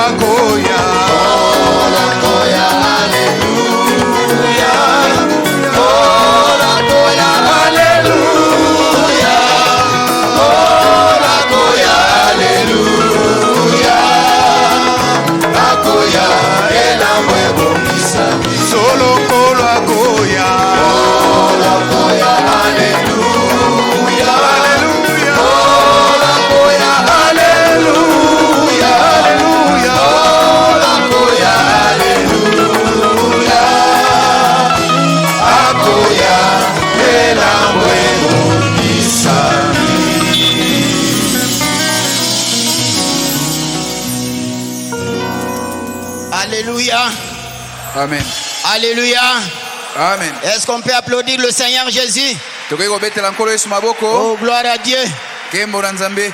akoya. Nkolo akoya, Alléluia. Nkolo akoya, Alléluia. Nkolo akoya, Alléluia. Akoya elambo ebongisa. Solo nkolo akoya. Nkolo akoya, Alléluia. Alléluia. Nkolo akoya, Alléluia. Alléluia. Nkolo akoya, Alléluia. Akoya elambo ebongisa. Alléluia. Amen. Alléluia. Amen. Est-ce qu'on peut applaudir le Seigneur Jésus? Tokoki kobetela nkolo Yesu maboko. Oh, gloire à Dieu. Kembo na Nzambe.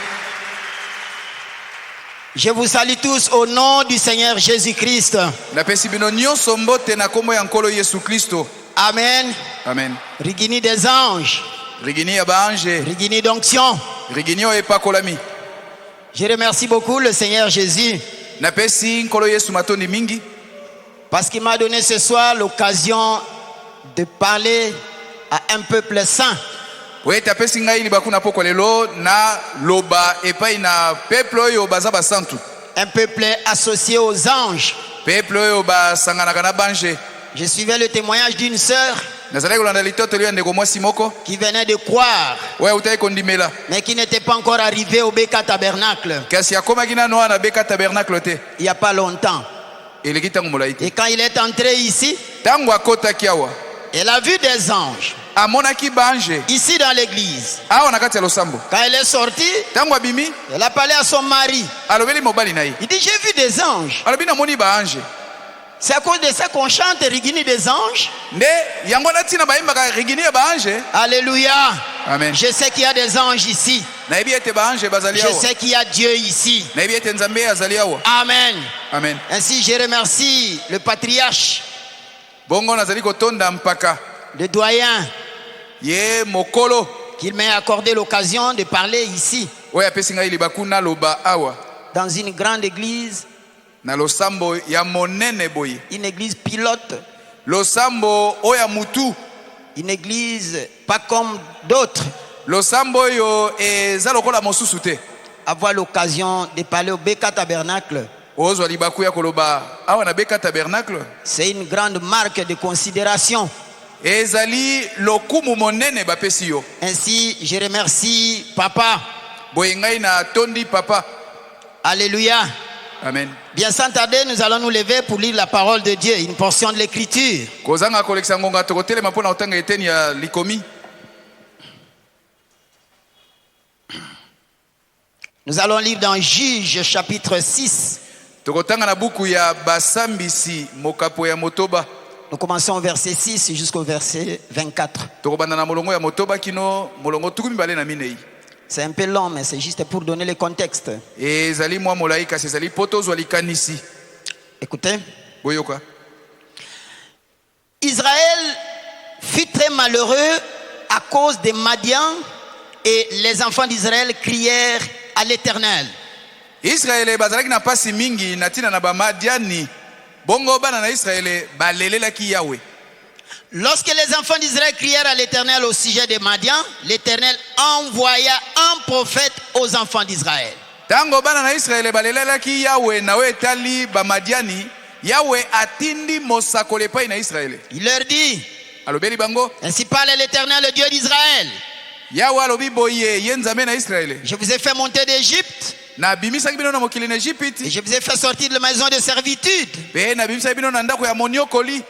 Je vous salue tous au nom du Seigneur Jésus-Christ. Napesi bino nyonso mbote na kombo ya nkolo Yesu Kristo. Amen. Amen. Rigini des anges. Rigini ya baange. Rigini d'onction. Rigini oyo epakolami. Je remercie beaucoup le Seigneur Jésus Napesi nkolo Yesu matondi mingi. parce qu'il m'a donné ce soir l'occasion de parler à un peuple saint. Oye tapesi ngai libaku na poko lelo na loba epai na peuple oyo baza basantu. Un peuple associé aux anges. Peuple oyo basanganaka na bange. Je suivais le témoignage d'une sœur Nazalaki kolanda litoto lyo ndeko mwasi moko. qui venait de croire, Oye utayi kondimela. mais qui n'était pas encore arrivée au Beka Tabernacle Kasi akomaki nano wana beka tabernacle te. il n'y a pas longtemps. Eleki tango molai te. Et quand il est entré ici, Tango akotaki awa. elle a vu des anges Amonaki bange. ici dans l'église. Awa na kati ya losambo. Quand elle est sortie, Tango abimi elle a parlé à son mari. alobeli mobali na ye. Il dit, j'ai vu des anges. Alobi namoni baange. C'est à cause de ça qu'on chante Rigini des anges. Nde yango na tina bayimbaka rigini ya baange. Alléluia. Amen. Je sais qu'il y a des anges ici. Nayebi ete baange bazali Je awa. sais qu'il y a Dieu ici. Nayebi ete Nzambe azali awa. Amen. Amen. Ainsi, je remercie le patriarche, Bongo nazali kotonda mpaka. le doyen, Ye mokolo. qu'il m'ait accordé l'occasion de parler ici, Oyo apesi ngai libaku na loba awa. dans une grande église, Na losambo ya monene boye. une église pilote, Losambo oya mutu. une église pas comme d'autres. Losambo oyo eza lokola mosusu te. Avoir l'occasion de parler au Beka Tabernacle, Ozwa libaku ya koloba awa na beka tabernacle. c'est une grande marque de considération. Ezali lokumu monene bapesi yo. Ainsi, je remercie Papa. Boye ngai na tondi papa. Alléluia. Amen. Bien sans tarder, nous allons nous lever pour lire la parole de Dieu, une portion de l'écriture. Kozanga kolekisa ngonga tokotelema mpona otanga eteni ya likomi. Nous allons lire dans Juge chapitre 6. Tokotanga na buku ya basambisi mokapo ya motoba. Nous commençons au verset 6 jusqu'au verset 24. Tokobanda na molongo ya motoba kino molongo tukumi bale na minei. C'est un peu long, mais c'est juste pour donner le contexte. Ezali mwa molai kasi ezali poto ozwa likanisi. Écoutez. Boyoka. Israël fut très malheureux à cause des Madians et les enfants d'Israël crièrent à l'Éternel. Israele bazalaki na pasi mingi na tina na bamadiani. Bongo bana na Israele balelelaki Yahweh. Lorsque les enfants d'Israël crièrent à l'Éternel au sujet des Madians, l'Éternel envoya un prophète aux enfants d'Israël. Tango bana na Israele balelelaki Yahweh na we etali bamadiani, Yahweh atindi mosakole pai na Israele. Il leur dit, Alobeli bango, ainsi parle l'Éternel, le Dieu d'Israël. Yahweh alobi boye ye Nzambe na Israele. Je vous ai fait monter d'Égypte Na bimisaki bino na mokili na et Egypte. je vous ai fait sortir de la maison de servitude. Pe na bimisaki bino na ndako ya moniokoli.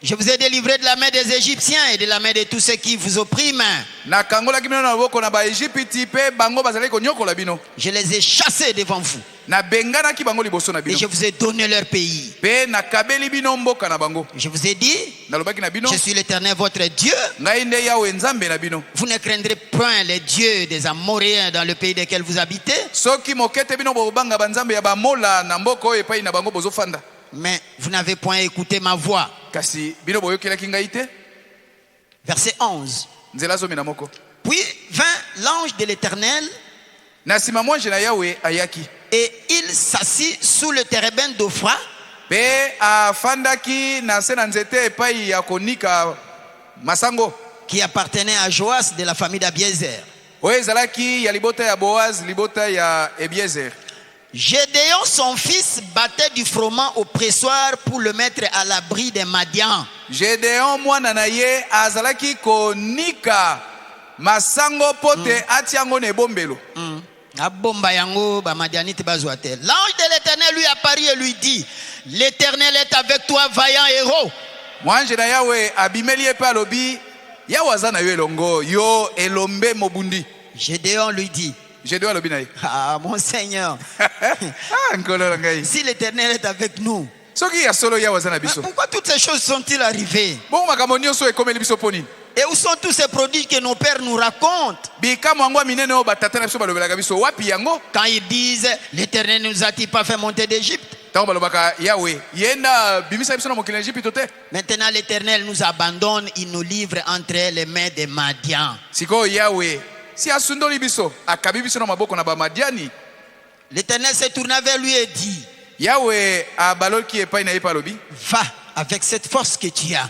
Je vous ai délivré de la main des Égyptiens et de la main de tous ceux qui vous oppriment. Na kangolaki bino na loboko na ba Egypte pe bango bazali konyokola bino. Je les ai chassés devant vous Na benganaki bango liboso na et bino. je vous ai donné leur pays. Pe na kabeli bino mboka na bango. Je vous ai dit, Na lobaki na bino. je suis l'Éternel votre Dieu. Ngai nde Yahweh Nzambe na bino. Vous ne craindrez point les dieux des Amoréens dans le pays desquels vous habitez. Soki mokete bino bobanga banzambe ya bamola na mboko oyo epai na bango bozofanda. Mais vous n'avez point écouté ma voix. Kasi bino boyokelaki ngai te. Verset 11. Nzela zomi na moko. Puis vint l'ange de l'Éternel Na sima mwanje na Yahweh ayaki. Et il s'assit sous le térébinthe d'Ophra. Pe afandaki na se na nzete epai ya konika masango. Qui appartenait à Joas de la famille d'Abiezer. Oyo ezalaki ya libota ya Boaz, libota ya Ebiezer. Gédéon, son fils, battait du froment au pressoir pour le mettre à l'abri des Madians. Gédéon mwana na ye azalaki konika masango pote atiango ne bombelo. L'ange de l'Éternel lui apparut et lui dit: l'Éternel est avec toi, vaillant héros. Mwanje na Yawe abimeli epe alobi Yawe aza na yo elongo yo elombe mobundi. Gédéon lui dit: Gédéon alobi na ye ah mon Seigneur, nkolo na ngai si l'Éternel est avec nous, soki ya solo Yawe aza na biso pourquoi toutes ces choses sont-ils arrivées? bongo makambo nyonso ekomeli biso poni. Et où sont tous ces prodiges que nos pères nous racontent? Bikamwa ngwa minene o batata na biso balobelaka biso wapi yango? Quand ils disent: l'Éternel nous a-t-il pas fait monter d'Égypte? Tango balobaka Yawe yenda bimisa biso na mokili ya Egypte te. Maintenant l'Éternel nous abandonne, il nous livre entre les mains des Madians. Siko Yawe si asundoli biso akabi biso na maboko na bamadiani. L'Éternel se tourna vers lui et dit: Yawe abaloki epai na ye palobi va avec cette force que tu as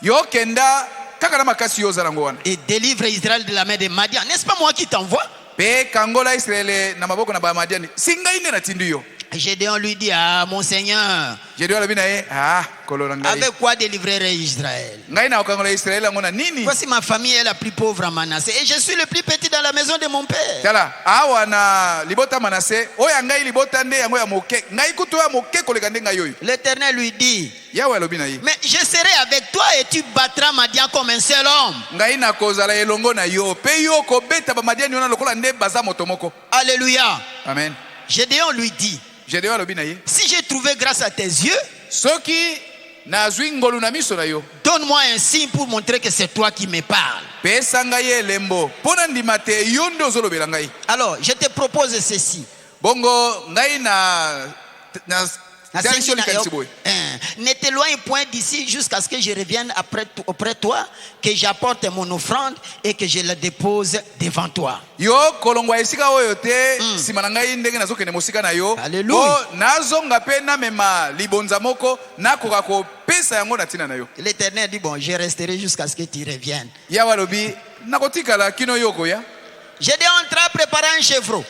yo kenda kaka na makasi yo zalango wana et délivre Israël de la main des Madians. N'est-ce pas moi qui t'envoie? pe kangola Israele na maboko na bamadiani singai ne na tindi yo. Gédéon lui dit: ah mon Seigneur, Gédéon alobi na ye kolo na ngai avec quoi délivrerai Israël? ngai na okangola Israele yango na nini? Voici ma famille est la plus pauvre à Manassé et je suis le plus petit dans la maison de mon père. tala awa na libota Manase oya ngai libota nde yango ya moke ngai kutu ya moke koleka nde ngai yoyo. L'Éternel lui dit: Yawe alobi na ye mais je serai avec toi et tu battras Madian comme un seul homme. ngai na kozala elongo na yo pe yo kobeta bamadiani wana lokola nde baza moto moko. Alléluia. Amen. Gédéon lui dit: Gédéon alobi na ye si j'ai trouvé grâce à tes yeux, soki nazwi ngolu na miso na yo donne-moi un signe pour montrer que c'est toi qui me parles. pesa ngai elembo mpo na ndima te yo nde ozolobela ngai. Alors je te propose ceci. Bongo ngai tialisi yo likanisi boye Ne t'éloigne point d'ici jusqu'à ce que je revienne auprès de toi, que j'apporte mon offrande et que je la dépose devant toi. yo kolongwa esika oyo te nsima na ngai ndenge nazokende mosika na yo Alléluia. po nazonga mpe namema libonza moko nakoka kopesa yango na ntina na yo. L'Éternel dit: bon, je resterai jusqu'à ce que tu reviennes. Yawe alobi nakotikala kino yo koya. Gédéon entra, prépara un chevreau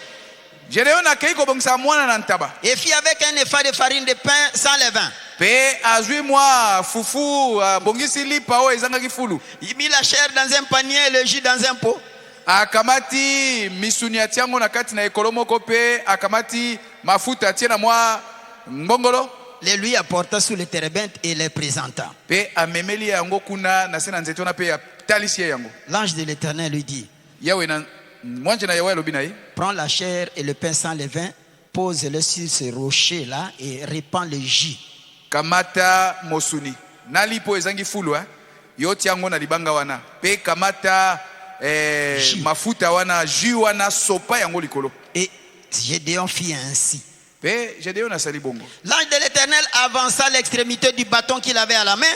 Gédéon akei kobongisa mwana na ntaba et fit avec un épha de farine de pain sans levain. mpe azwi mwa fufu abongisi lipa oyo ezangaki fulu. Il mit la chair dans un panier et le jus dans un pot. Akamati misuni atia yango na kati na ekolo moko mpe akamati mafuta atie na mwa mbongolo Les lui apporta sous le térébinthe et les présenta. mpe amemeli yango kuna na se na nzete wana mpe atalisi ye yango. L'ange de l'Éternel lui dit: Yawe na mwanje na Yawe alobi na ye prends la chair et le pain sans levain, pose-le sur ce rocher là et répands le jus. kamata mosuni na lipo ezangi fulu yo tia yango na libanga wana mpe kamata mafuta wana jus wana sopa yango likolo. Et Gédéon fit ainsi. Mpe Gédéon asali bongo. L'ange de l'Éternel avança l'extrémité du bâton qu'il avait à la main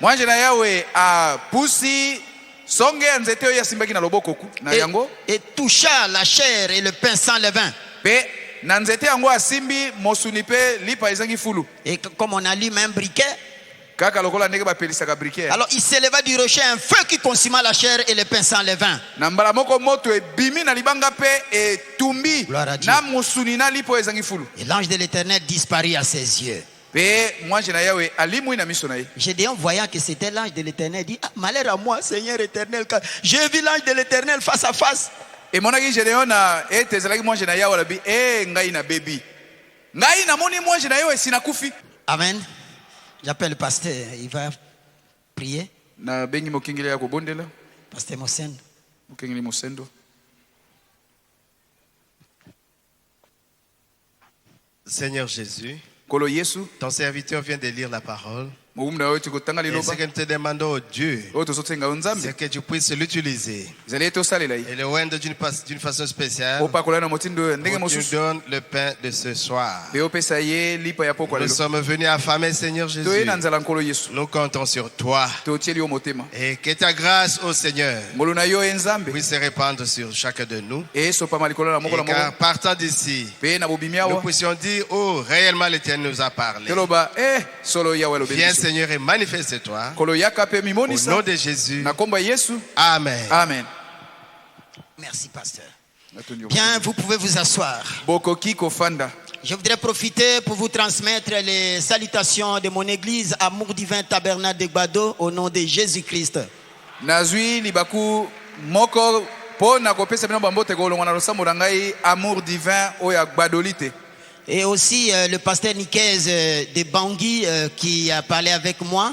Mwanje na Yawe apusi songe ya nzete oyo asimbaki na loboko na yango et toucha la chair et le pain sans levain. mpe na nzete yango asimbi mosuni mpe lipa ezangi fulu Et comme on allume un briquet, kaka lokola ndenge bapelisaka briquet. alors il s'éleva du rocher un feu qui consuma la chair et le pain sans levain. Na mbala moko moto ebimi na libanga mpe etumbi Gloire à Dieu. na mosuni na lipo ezangi fulu Et l'ange de l'Éternel disparut à ses yeux. mpe mwanje na Yawe alimwi na miso na ye. Gédéon, voyant que c'était l'ange de l'Éternel, dit: ah, malheur à moi, Seigneur éternel, car j'ai vu l'ange de l'Éternel face à face. emonaki Gédéon na ete ezalaki mwanje na Yawe alobi ngai na bebi ngai namoni mwanje na yo esi nakufi. Amen. J'appelle le pasteur, il va prier. na bengi mokengeli ya kobondela Pasteur Mosendo. mokengeli mosendo. Seigneur Jésus, Kolo Yesu ton serviteur vient de lire la parole. mobumu na yo tikotanga Et ce liloba que nous te demandons, oh Dieu, oyo tozotenga yo nzambe c'est que tu puisses l'utiliser ezali ete osalela ye et le rendre d'une façon spéciale. opakola na motindo oyo ndenge Où tu mosusu donnes le pain de ce soir. mpe opesa ye lipa ya pokwa Nous lelo sommes venus affamés, Seigneur toye Jésus. na nzala nkolo yesu Nous comptons sur toi. totieli yo motema Et que ta grâce, ô Seigneur, ngolu na yo ye nzambe puisse se répandre sur chacun de nous. esopama likolo na moko na Et car moko partant d'ici, mpe na bobimi nous awa puissions dire, oh, réellement l'Éternel nous a parlé. toloba solo yawe alobi Viens, biso Seigneur, et manifeste-toi. nkolo yaka mpe Au nom mimonisa de Jésus. na kombo ya yesu Amen. amen. Merci, pasteur. Natondi yo. Bien, vous pouvez vous asseoir. bokoki kofanda Je voudrais profiter pour vous transmettre les salutations de mon église Amour Divin Tabernacle de Gbado au nom de Jésus-Christ. nazwi libaku moko mpo na kopesa bino bambote kolongwa na losambo na ngai amour divin oyo agbadoli te Et aussi le pasteur Nicaise de Bangui qui a parlé avec moi,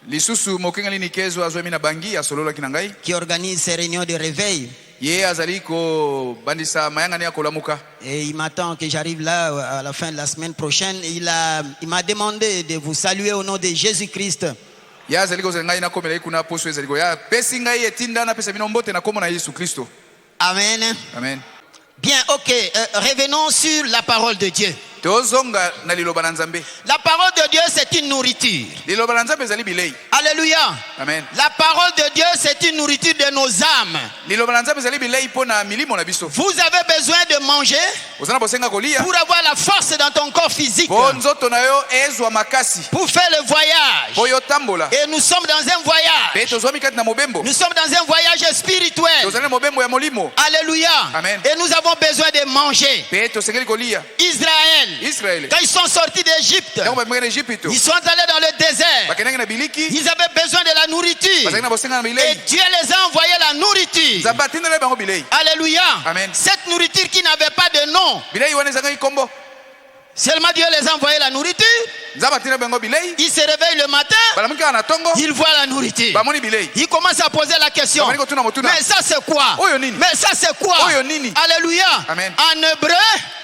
lisusu mokengali nikezo azwami na bangi asololaki na ngai qui organise ces réunions de réveil. ye azali kobandisa mayangani ya kolamuka Et il m'attend que j'arrive là à la fin de la semaine prochaine. Il m'a demandé de vous saluer au nom de Jésus-Christ. ye azali kozela ngai nakomela ye kuna poso ezali koya apesi ngai etinda napesa bino mbote na kombo na yesu kristo Amen. amen. Bien, ok. Revenons sur la parole de Dieu. tozonga na liloba na nzambe La parole de Dieu, c'est une nourriture. liloba na nzambe ezali bilei Alléluia. amen. La parole de Dieu, c'est une nourriture de nos âmes. liloba na nzambe ezali bilei mpo na milimo na biso Vous avez besoin de manger oza na bosenga kolia pour avoir la force dans ton corps physique, mpo nzoto na yo ezwa makasi pour faire le voyage. mpo yo tambola Et nous sommes dans un mpe voyage. tozwami kati na mobembo Nous sommes dans un voyage spirituel. tozali na mobembo ya molimo Alléluia. Amen. Et nous avons besoin de manger. mpe tosengeli kolia Israël, israele quand ils sont sortis d'Égypte, ntango bameki na egypte ils sont allés dans le désert. bakendaki na biliki Ils avaient besoin de la nourriture. bazalaki na bosenga na Et bilei Dieu les a envoyé la nourriture. nzambe atindela bango bilei Alléluia. Amen. Cette nourriture qui n'avait pas de nom. bilei wana ezangaki kombo Seulement Dieu les a envoyé la nourriture. nzambe atindela bango bilei Ils se réveillent le matin. balamuki kaka na ntongo Ils voient la nourriture. bamoni bilei Ils commencent à poser la question. Bamani kotuna motuna. Mais ça c'est quoi? Oyo nini? Mais ça c'est quoi? Oyo nini? Alléluia. Amen. En hébreu,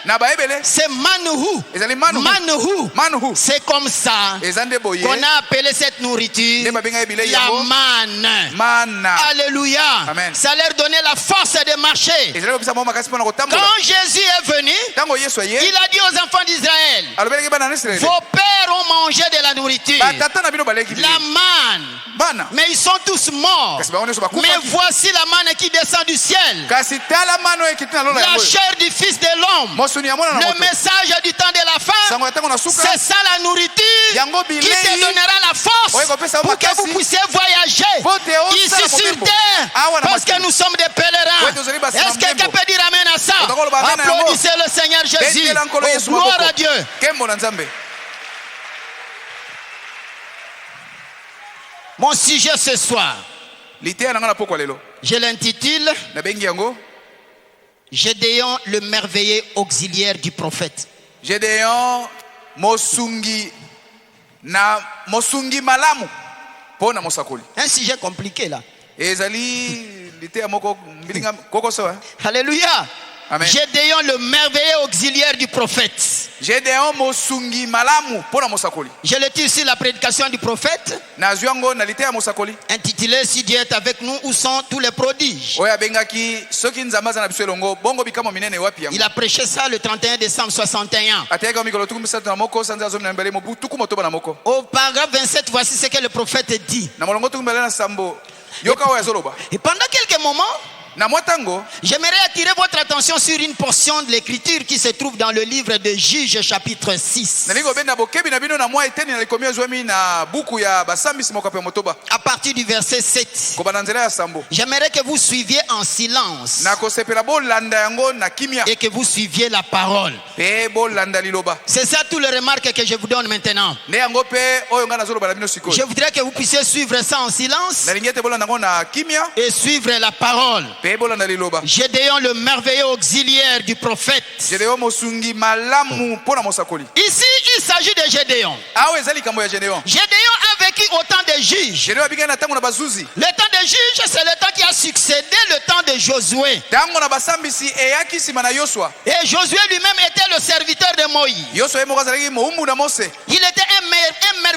na baebele c'est manhu. ezali manuhu manuhu C'est comme ça eza nde boye qu'on a appelé cette nourriture nde babengai bilei la yango manne. mana Alléluia. Amen. Ça leur donnait la force de marcher. ezali kopesa bango makasi mpona kotambola Quand Jésus est venu, ntango yesu aye il a dit aux enfants d'Israël, alobelaki bana na israele vos pères ont mangé de la nourriture, batata na bino baleki la bilei manne, bana mais ils sont tous morts. kasi bango nyonso Mais bakufaki voici la manne qui descend du ciel, kasi tala mano ekiti na lola la yango chair du Fils de l'homme. mosuni ya mwana na Le moto message du temps de la fin, sango ya ntango na suka c'est ça la nourriture yango qui te bilei donnera la force Oye, kopesa pour que makasi. vous puissiez voyager Pote ici osala sur mobembo. terre, Awa na parce que makili. nous sommes des pèlerins. Oye, tozali basi na Est-ce que quelqu'un mobembo. peut dire amen à ça? Otakolo ba amen na yango. Applaudissez le Seigneur Jésus. bendela nkolo Oh, yesu gloire maboko à Dieu. kembo na nzambe Mon sujet ce soir, liteya na nga na pokwa lelo je l'intitule nabengi yango Gédéon, le merveilleux auxiliaire du prophète. Gédéon mosungi malamu mpo na mosakoli Un sujet compliqué là. ezali liteya moko mbilinga kokoso Alléluia. Amen. Gédéon, le merveilleux auxiliaire du prophète. Gédéon mosungi malamu mpo na mosakoli Je le tire sur la prédication du prophète, nazwi yango na liteya mosakoli intitulé Si Dieu est avec nous, où sont tous les prodiges? oyo abengaki soki nzambe aza na biso elongo bongo bikamo minene wapi yango Il a prêché ça le 31 décembre 61. ateyaki yango mikolo tuku misato na moko sanza azomi na mbele mobu tuku motoba na moko Au paragraphe 27, voici ce que le prophète dit. na molongo tuku mbele na sambo yoka oyo azoloba Et pendant quelques moments, na mwa ntango j'aimerais attirer votre attention sur une portion de l'écriture qui se trouve dans le livre de Juges chapitre 6. nalingi kobenda bokebi na bino na mwa eteni na likomi ezwami na buku ya basambisi mokape ya motoba À partir du verset 7. kobanda nzela ya sambo J'aimerais que vous suiviez en silence na kosepela bolanda yango na kimia et que vous suiviez la parole. mpe bolanda liloba C'est ça tout le remarque que je vous donne maintenant. nde yango mpe oyo ngai nazoloba na bino Je sikoyo voudrais que vous puissiez suivre ça en silence nalingi ete bolanda yango na kimia et suivre la parole. mpe bolanda liloba Gédéon, le merveilleux auxiliaire du prophète. Gédéon mosungi malamu mpo na mosakoli Ici, il s'agit de Gédéon. awa eza likambo ya Gédéon Gédéon a vécu au temps des juges. Gédéon abikaki na ntango na bazuzi Le temps des juges, c'est le temps qui a succédé le temps de Josué. ntango na basambisi eyaki nsima na yosua Et Josué lui-même était le serviteur de Moïse. yosua ye moko azalaki mowumbu na mose Il était un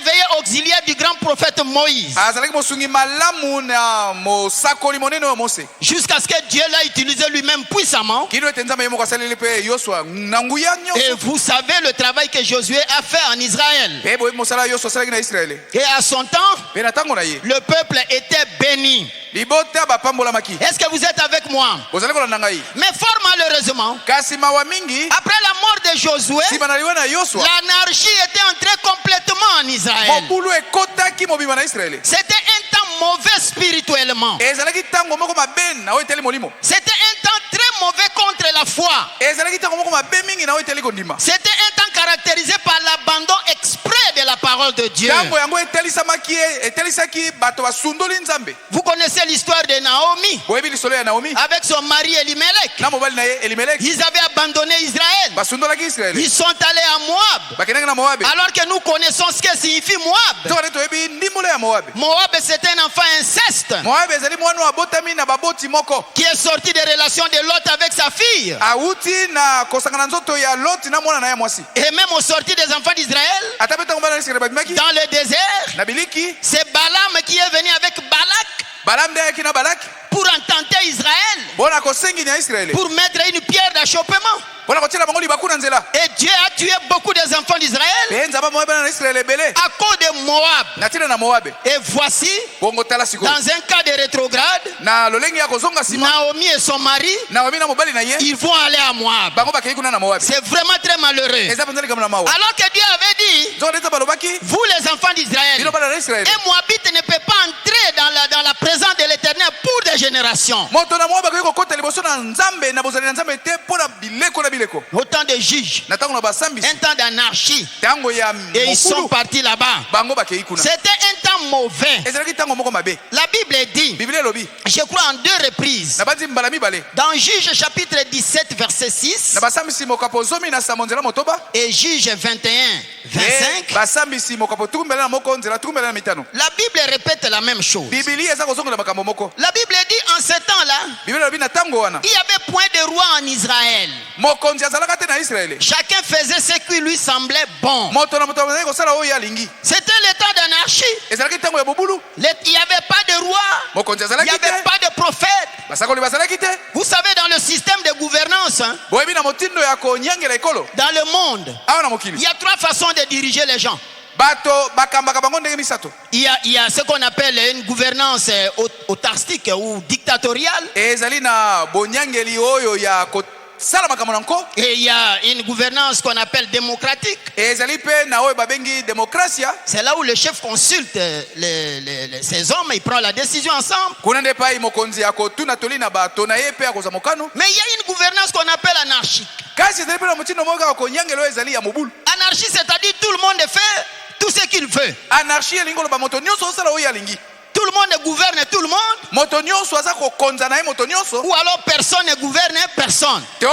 merveilleux auxiliaire du grand prophète Moïse. azalaki mosungi malamu na mosakoli monene oyo Mose Jusqu'à ce que Dieu l'a utilisé lui-même puissamment. kino ete nzambe ye moko asaleli mpe Yosua na nguya Et nyonso vous savez le travail que Josué a fait en Israël. mpe boyebi mosala Yosua asalaki na Israele Et à son temps, mpe na ntango na ye le peuple était béni. libota bapambolamaki. Est-ce que vous êtes avec moi? Bozali kolanda ngai Mais fort malheureusement, kasi mawa mingi après la mort de Josué, nsima na liwa na Yosua l'anarchie était entrée complètement en Israël. mobulu ekotaki mobima na Israele C'était un temps mauvais spirituellement. ezalaki ntango moko mabe na oyo eteli molimo C'était un temps très mauvais contre la foi. ezalaki ntango moko mabe mingi na oyo eteli kondima C'était un temps caractérisé par l'abandon exprès de la parole de Dieu. ntango yango etelisaki bato basundoli nzambe. Vous connaissez l'histoire de Naomi boyebi lisolo ya Naomi avec son mari Elimelech. na mobali na ye Elimeleki Ils avaient abandonné Israël. basundolaki Israele Ils sont allés à Moab. bakendaki na Moabe Alors que nous connaissons ce que signifie Moab. nzoko nde toyebi ndimbola ya Moabe. Moab, c'était un enfant inceste Moabe ezali mwana oyo abotami na baboti moko qui est sorti des relations de Lot avec sa fille. awuti na kosanga na nzoto ya Loti na mwana na ye mwasi Et même au sorti des enfants d'Israël, ata mpe ntango bana na Israele babimaki dans le désert, na biliki c'est Balaam qui est venu avec Balak Balaam nde ayaki na Balaki pour ententer Israël, mpona kosengini ya Israele pour mettre une pierre d'achoppement. mpona kotiela bango libaku na nzela Et Dieu a tué beaucoup des enfants d'Israël mpe nzamba moabe na Israele ebele à cause de Moab. na ntina na Moabe. Et voici, Bongo tala sikoyo dans un cas de rétrograde, na lolenge ya kozonga nsima Naomi et son mari, Naomi na mobali na ye ils vont aller à Moab. bango bakei kuna na Moabe C'est vraiment très malheureux. eza mpenza likambo na mawa Alors que Dieu avait dit, nzoko nde balobaki vous les enfants d'Israël, bino bana na Israele un Moabite ne peut pas entrer dans la présence de l'Éternel pour des générations. moto na Moabe akoki kokota liboso na nzambe na bozali na nzambe te mpona bileko na bileko Autant de juges, na ntango na basambisi un temps d'anarchie. ntango ya Et ils sont mokulu partis là-bas. bango bakei kuna C'était un temps mauvais. ezalaki ntango moko mabe La Bible dit, biblia elobi je crois en 2 reprises, na bandi mbala mibale dans Juge chapitre 17, verset 6 na basambisi mokapo zomi na samo nzela motoba et Juge 21, 25, basambisi mokapo tukumbele na moko nzela tukumbele na mitano la Bible répète la même chose. biblia eza kozongola makambo moko La Bible dit en ce temps-là, biblia elobi na ntango wana il n'y avait point de roi en Israël. mokonzi azalaka te na Israele Chacun faisait ce qui lui semblait bon. moto na moto azalaki kosala oyo alingi C'était le temps d'anarchie. ezalaki ntango ya bobulu Il n'y avait pas de roi. mokonzi Il n'y azalaki avait te pas de prophète. basakoli bazalaki te Vous savez, dans le système de gouvernance, hein, boyebi na motindo ya konyangela ekolo dans le monde, awa na il mokili y a 3 façons de diriger les gens. bato bakambaka bango ndenge misato Il y a ce qu'on appelle une gouvernance autarcique ou dictatoriale. ezali na bonyangeli oyo ya kosala makambo na nko Et il y a une gouvernance qu'on appelle démocratique. ezali mpe na oyo babengi demokrasia C'est là où le chef consulte ses hommes, il prend la décision ensemble. kuna nde epai mokonzi akotuna toli na bato na ye mpe akozwa mokano Mais il y a une gouvernance qu'on appelle anarchique. kasi ezali mpe na motindo moko kaka konyangela oyo ezali ya mobulu Anarchie, c'est-à-dire tout le monde fait tout ce qu'il veut. anarchie elingi oloba moto nyonso osala oyo alingi Tout le monde gouverne tout le monde. moto nyonso aza kokonza na ye moto nyonso Ou alors personne ne gouverne personne. to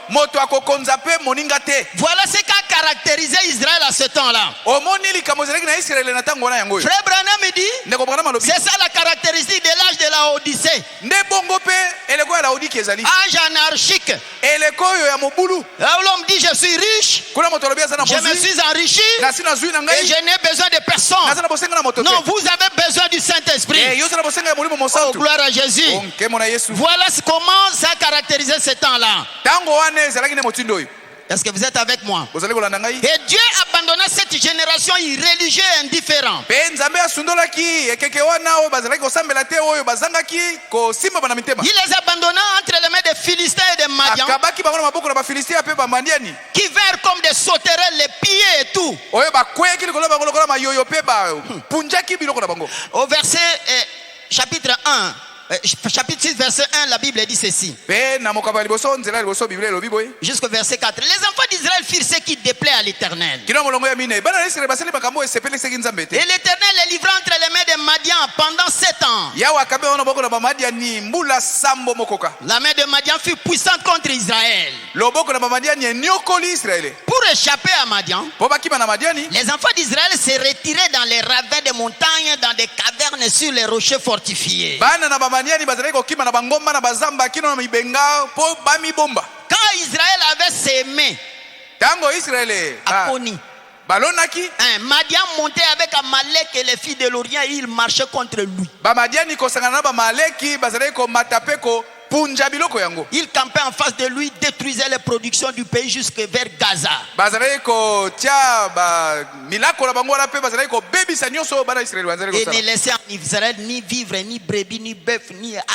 moto akokonza mpe moninga te Voilà ce qu'a caractérisé Israël à ce temps-là. omoni likambo ezalaki na Israele na ntango wana yango oyo Frère Branham dit, ndeko Branham alobi c'est ça la caractéristique de l'âge de la Odyssée. nde bongo mpe eleko ya laodiki ezali Âge anarchique. eleko oyo ya mobulu Là où l'homme dit je suis riche, kuna moto alobi aza na je me bozwi suis enrichi nasi nazwi na et ngai je n'ai besoin de personne. naza na bosenga na moto te Non, vous avez besoin du Saint-Esprit. yo oza na bosenga ya molimo Oh, mosantu gloire à Jésus. nkemo na yesu Voilà comment ça a caractérisé ce temps-là. ntango wana ezalaki nde motindo oyo Est-ce que vous êtes avec moi? bozali kolanda ngai Et Dieu abandonna cette génération irréligieuse et indifférente. mpe nzambe asundolaki ekeke wana oyo bazalaki kosambela te oyo bazangaki kosimba bana mitema Il les abandonna entre les mains des Philistins et des Madians akabaki bango na maboko na bafilistia mpe bamandiani qui vinrent comme des sauterelles les pieds et tout. oyo bakweyaki likolo bango lokola mayoyo mpe bapunjaki biloko na bango Au verset chapitre 1, chapitre 6, verset 1, la Bible dit ceci. mpe na mokaba ya liboso nzela ya liboso biblia elobi boye Jusqu'au verset 4. Les enfants d'Israël firent ce qui déplaît à l'Éternel. kino molongo ya mine bana ya Israele basali makambo oyo esepelesaki nzambe te Et l'Éternel les livra entre les mains des Madians pendant 7 ans. yawe akabe wana maboko na bamadiani mbula sambo mokoka La main de Madian fut puissante contre Israël. loboko na bamadiani eniokoli Israele Pour échapper à Madian, mpo bakima na madiani les enfants d'Israël se retiraient dans les ravins des montagnes, dans des cavernes sur les rochers fortifiés. bana na bamadiani bazalaki kokima na bangomba na bazamba kino na mibenga mpo bamibomba Quand Israël avait sémé ntango Israele à Koni, balonaki Madian montait avec Amalek et les filles de l'Orient et il marchait contre lui. bamadiani kosangana na bamaleki bazalaki komata mpe kopunja biloko yango. Il campait en face de lui, détruisait les productions du pays jusque vers Gaza. bazalaki kotia milako na bango wana mpe bazalaki kobebisa nyonso oyo bana Israeli bazalaki Et ne kosala. laissait en Israël ni vivre, ni brebis, ni bœuf, ni âne.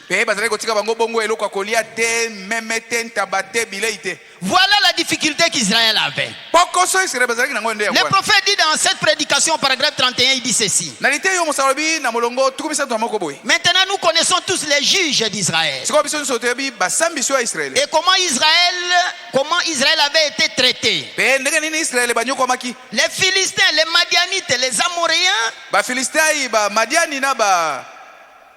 Mpe bazalaki kotika bango bongo eloko ya kolia te, meme te, ntaba te, bilei te. Voilà la difficulté qu'Israël avait. Pokoso Israeli bazalaki nango nde Le yango wana. prophète dit dans cette prédication, paragraphe 31, il dit ceci. na lite yo mosalobi na molongo tuku misato na moko boye. Maintenant, nous connaissons tous les juges d'Israël. sikoyo biso nyonso toyebi basambi so ya Israeli. Et comment Israël avait été traité. Mpe ndenge nini Israeli banyokwamaki. Les Philistins, les Madianites, les Amoréens, Bafilistai, bamadiani na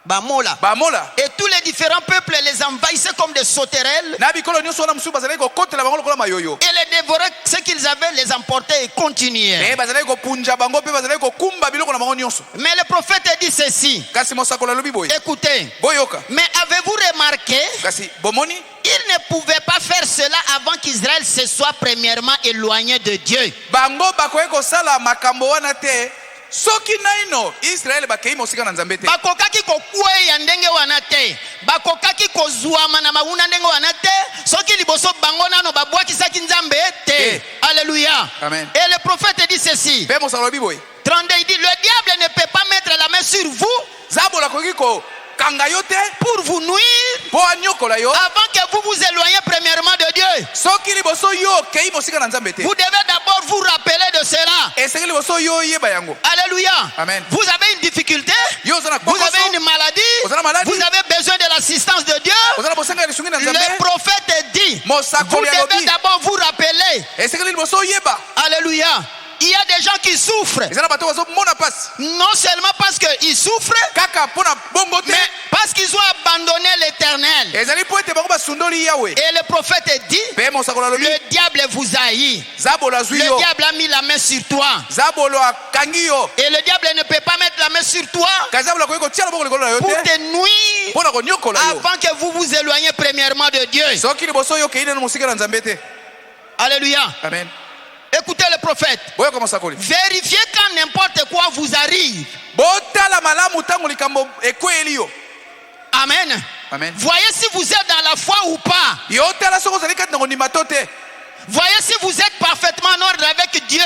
Bamola. bamola. Et tous les différents peuples les envahissaient comme des sauterelles na bikolo nyonso wana mosusu bazalaki kokotela bango lokola mayoyo. et les dévoraient. Ce qu'ils avaient les emportaient et continuaient. Mpe bazalaki kopunja bango mpe bazalaki kokumba biloko na bango nyonso. Mais le prophète dit ceci. Kasi mosakolo alobi boye. Écoutez, Boyoka. mais avez-vous remarqué, Kasi bomoni ils ne pouvaient pas faire cela avant qu'Israël se soit premièrement éloigné de Dieu. bango bakoki kosala makambo wana te soki naino Israeli bakei mosika na Nzambe te. Bakokaki kokweya ndenge wana te, bakokaki kozwama na mawuna ndenge wana te, soki liboso bango nano babwakisaki Nzambe te. Alléluia. Amen. Et le prophète dit ceci. Mpe mosakolo alobi boye. 32, il dit, le diable ne peut pas mettre la main sur vous Zabola koki kokanga yo te pour vous nuire mpo anyokola yo avant que vous vous éloigniez premièrement de Dieu. soki liboso yo okei mosika na Nzambe te. Vous devez d'abord vous rappeler de cela. esengeli liboso yo oyeba yango. Alléluia. Amen. Vous avez une difficulté, yo oza na vous pokoso, avez une maladie, Ozana maladie. vous avez besoin de l'assistance de Dieu. oza na bosenga ya lisungi na Nzambe. Le prophète dit, vous Mosakoli devez alobi d'abord vous rappeler. esengeli liboso oyeba. Alléluia. Il y a des gens qui souffrent, eza na bato bazomona pasi non seulement parce qu'ils souffrent, kaka mpo na bongo te, mais parce qu'ils ont abandonné l'éternel. ezali mpo ete bango basundoli yawe. Et le prophète dit, Mpe mosakolo alobi le diable vous haït. zabolo azwi Le yo, diable a mis la main sur toi. zabolo akangi yo. Et le diable ne peut pas mettre la main sur toi kasi zabolo akoki kotia loboko likolo na yo pour te te nuire mpo na konyokola yo avant que vous vous éloigniez premièrement de Dieu. soki liboso yo okei nano mosika na Nzambe te. Alléluia. Amen. Écoutez le prophète. boyoka mosakoli. Vérifiez quand n'importe quoi vous arrive. botala malamu ntango likambo ekweyeli yo. Amen. Amen. Voyez si vous êtes dans la foi ou pas. yo tala soki ozali kati na kondima to te. Voyez si vous êtes parfaitement en ordre avec Dieu.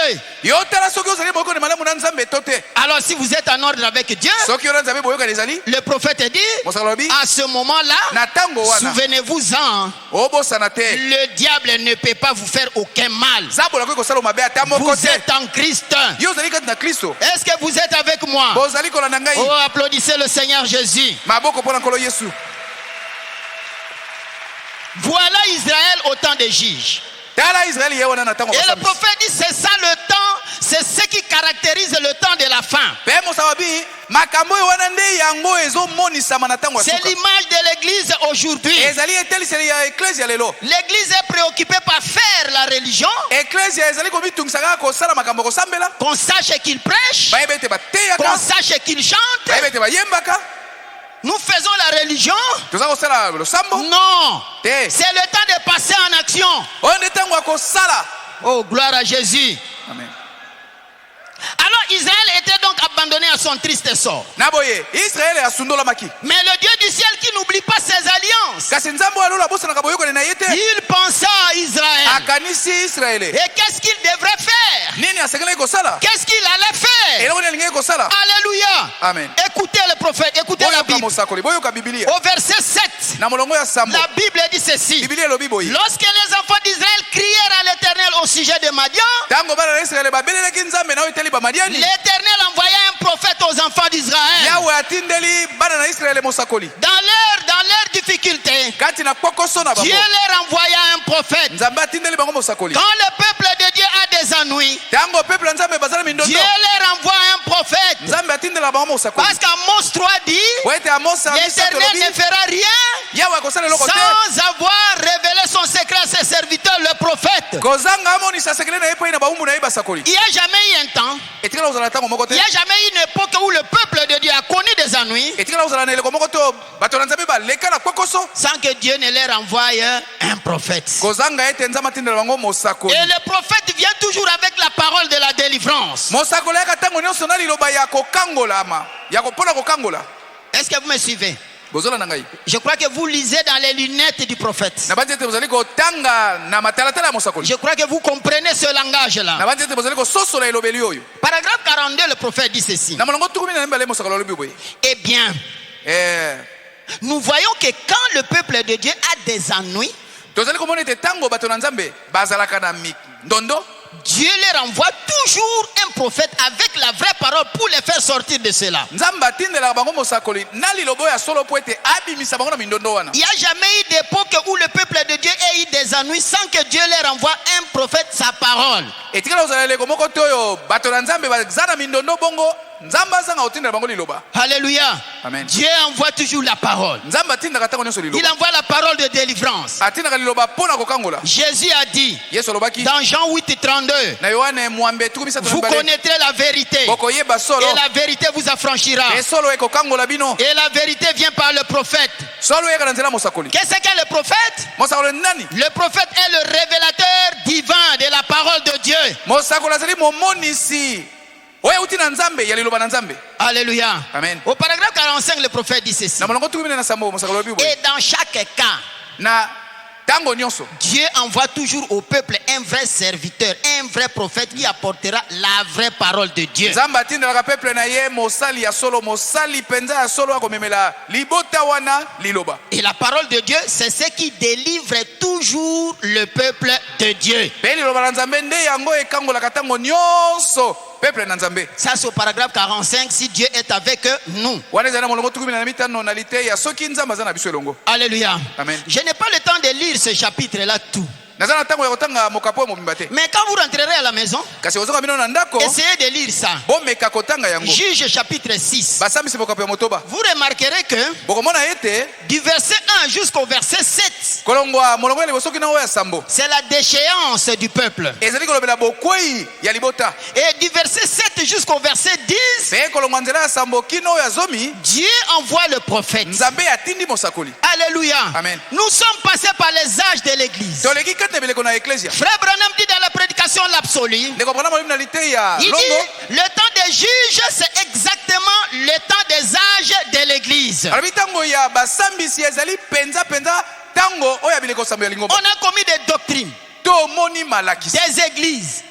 yo tala soki ozali boyoka na malamu na Nzambe to te. Alors si vous êtes en ordre avec Dieu, soki yo na Nzambe boyokani ezali le prophète dit, mosakoli alobi à ce moment-là, na ntango wana souvenez-vous-en, obosana te. le diable ne peut pas vous faire aucun mal. zabolo akoki kosala mabe ata moko Vous te. êtes en Christ. yo ozali kati na Kristo. Est-ce que vous êtes avec moi? bozali kolanda ngai. Oh, applaudissez le Seigneur Jésus. maboko mpo na nkolo Yesu. Voilà Israël au temps des juges. tala Israeli ye wana na ntango Et le basambisi. prophète dit, c'est ça le temps, c'est ce qui caractérise le temps de la fin. mpe mosakoli makambo oyo wana nde yango ezomonisama na ntango ya C'est suka. l'image de l'église aujourd'hui. ezali eteliseli ya eklezia lelo. L'église est préoccupée par faire la religion, eklezia ezali komitungisa kaka kosala makambo kosambela. qu'on sache qu'il prêche, bayeba ete qu'on bateyaka, sache qu'il chante. bayeba ete bayembaka. Nous faisons la religion. toza kosala losambo Non, te. c'est le temps de passer en action. oyo nde ntango ya kosala. Oh, gloire à Jésus. Amen. Alors Israël était donc abandonné à son triste sort. na boye Israeli asundolamaki. Mais le Dieu du ciel qui n'oublie pas ses alliances, kasi Nzambe oyo alola abosanaka boyokani na ye te. il pensa à Israël. akanisi Israeli Et qu'est-ce qu'il devrait faire? nini asengelaki kosala. Qu'est-ce qu'il allait faire? eloko nini alingaki kosala. Alléluia. Amen. Écoutez le prophète, écoutez la boyoka Bible. mosakoli boyoka bibilia. Au verset 7, na molongo ya sambo la Bible dit ceci. bibilia elobi boye. Lorsque les enfants d'Israël crièrent à l'Éternel au sujet de Madian, ntango bana na Israeli babelelaki Nzambe na oyo eteli bamadiani. l'Éternel envoya un prophète aux enfants d'Israël. yawe atindeli bana na Israeli mosakoli. Dans leur difficulté, kati na pokoso na bango Dieu leur envoya un prophète. Nzambe atindeli bango mosakoli. Quand le peuple de Dieu a des ennuis, ntango peuple ya Nzambe bazala mindondo Dieu leur envoie un prophètes. nzambe atindela bango mosakoli Parce qu'Amos 3 dit, po ete amosa l'Éternel ne fera rien yawe akosala eloko te sans avoir révélé son secret à ses serviteurs, le prophète. kozanga amonisa sekele na ye mpo ye na bawumbu na ye basakoli Il n'y a jamais eu un temps, etikala kozala na ntango moko te il n'y a jamais eu une époque où le peuple de Dieu a connu des ennuis etikala kozala na eleko moko te bato na nzambe baleka na kokoso sans que Dieu ne leur envoie un prophète. kozanga ete nzambe atindela bango mosakoli Et le prophète vient toujours avec la parole de la délivrance. mosakoli ayaka ntango nyonso na liloba ya kokangolama ya mpona kokangola Est-ce que vous me suivez? bozolanda ngai Je crois que vous lisez dans les lunettes du prophète. na bandi ete bozali kotanga na matalatala ya mosakoli Je crois que vous comprenez ce na langage-là. bandi ete bozali kososola elobeli oyo Paragraphe 42, le prophète dit ceci. na molongo tukumi na mibale mosakoli alobi boye Eh bien, nous voyons que quand le peuple de Dieu a des ennuis, tozali komona ete ntango bato na nzambe bazalaka na ndondo Dieu leur envoie toujours un prophète avec la vraie parole pour les faire sortir de cela. nzambe atindelaka bango mosakoli na liloba oyo ya solo po ete abimisa bango na mindondo wana Il n'y a jamais eu d'époque où le peuple de Dieu ait eu des ennuis sans que Dieu leur envoie un prophète, sa parole. etikala kozala eleko moko te oyo bato na nzambe baza na mindondo bongo nzambe azanga kotindela bango liloba Alléluia. Amen. Dieu envoie toujours la parole. nzambe atindaka ntango nyonso Il liloba envoie la parole de délivrance. atindaka liloba mpona kokangola Jésus a dit yesu alobaki dans Jean 8:32, na yohane mwambe tuku misato na vous mibale connaîtrez la vérité bokoyeba solo et la vérité vous affranchira. e solo ekokangola bino Et la vérité vient par le prophète. solo eyaka na nzela ya mosakoli Qu'est-ce qu'est le prophète? mosakoli nani Le prophète est le révélateur divin de la parole de Dieu. mosakoli azali momonisi oyo euti na nzambe ya liloba na nzambe Alléluia. Amen. Au paragraphe 45, le prophète dit ceci. na molongo tuku mine na sambo mosakoli alobi boye Et dans chaque cas, na ntango nyonso Dieu envoie toujours au peuple un vrai serviteur, un vrai prophète qui apportera la vraie parole de Dieu. nzambe atindelaka peuple na ye mosali ya solo mosali mpenza ya solo akomemela libota wana liloba Et la parole de Dieu, c'est ce qui délivre toujours le peuple de Dieu. mpe liloba na nzambe nde yango ekangolaka ntango nyonso peuple na nzambe Ça, c'est au paragraphe 45, si Dieu est avec nous. wana ezali na molongo tukumi na mitano na liteya soki nzambe aza na biso elongo Alléluia. Amen. Je n'ai pas le temps de lire ce chapitre-là tout. naza na ntango ya kotanga mokapo ya mobimba te Mais quand vous rentrerez à la maison, kasi ozoka bino na ndako essayez de lire ça. bomeka kotanga yango Juge chapitre 6. basambisi mokapo ya motoba Vous remarquerez que bokomona ete du verset 1 jusqu'au verset 7, kolongwa molongo ya liboso kina oyo ya sambo c'est la déchéance du peuple. ezali kolobela bokwei ya libota Et du verset 7 jusqu'au verset 10, mpe kolongwa nzela ya sambo kino oyo ya zomi Dieu envoie le prophète. nzambe atindi mosakoli Alléluia. Amen. Nous sommes passés par les âges de l'église. toleki kati bileko na eklesia Frère Branham dit dans la prédication l'absolu, ndeko branham alobi na liteya il longo dit le temps des juges, c'est exactement le temps des âges de l'église. alobi ntango ya basambisi ezali penza ntango oyo ya bileko sambo ya On lingomba a commis des doctrines, tomoni malakisi des églises.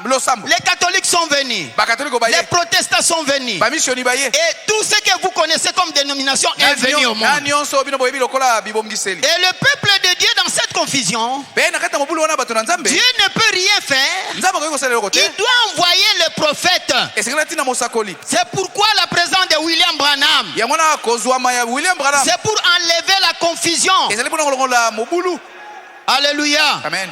losambo Les catholiques sont venus, bakatoliko les baye protestants sont venus. bamisioni baye Et tout ce que vous connaissez comme dénomination est venu au na monde. nyonso bino boyebi lokola bibongiseli Et le peuple de Dieu dans cette confusion, mpe na kati ya mobulu wana bato na nzambe Dieu ne peut rien faire. nzambe akoki kosala eloko te Il doit envoyer le prophète. esengeli ntina mosakoli C'est pourquoi la présence de William Branham, yango wana kozwama ya william branham c'est pour enlever la confusion. ezali mpona kolongola mobulu Alléluia. amen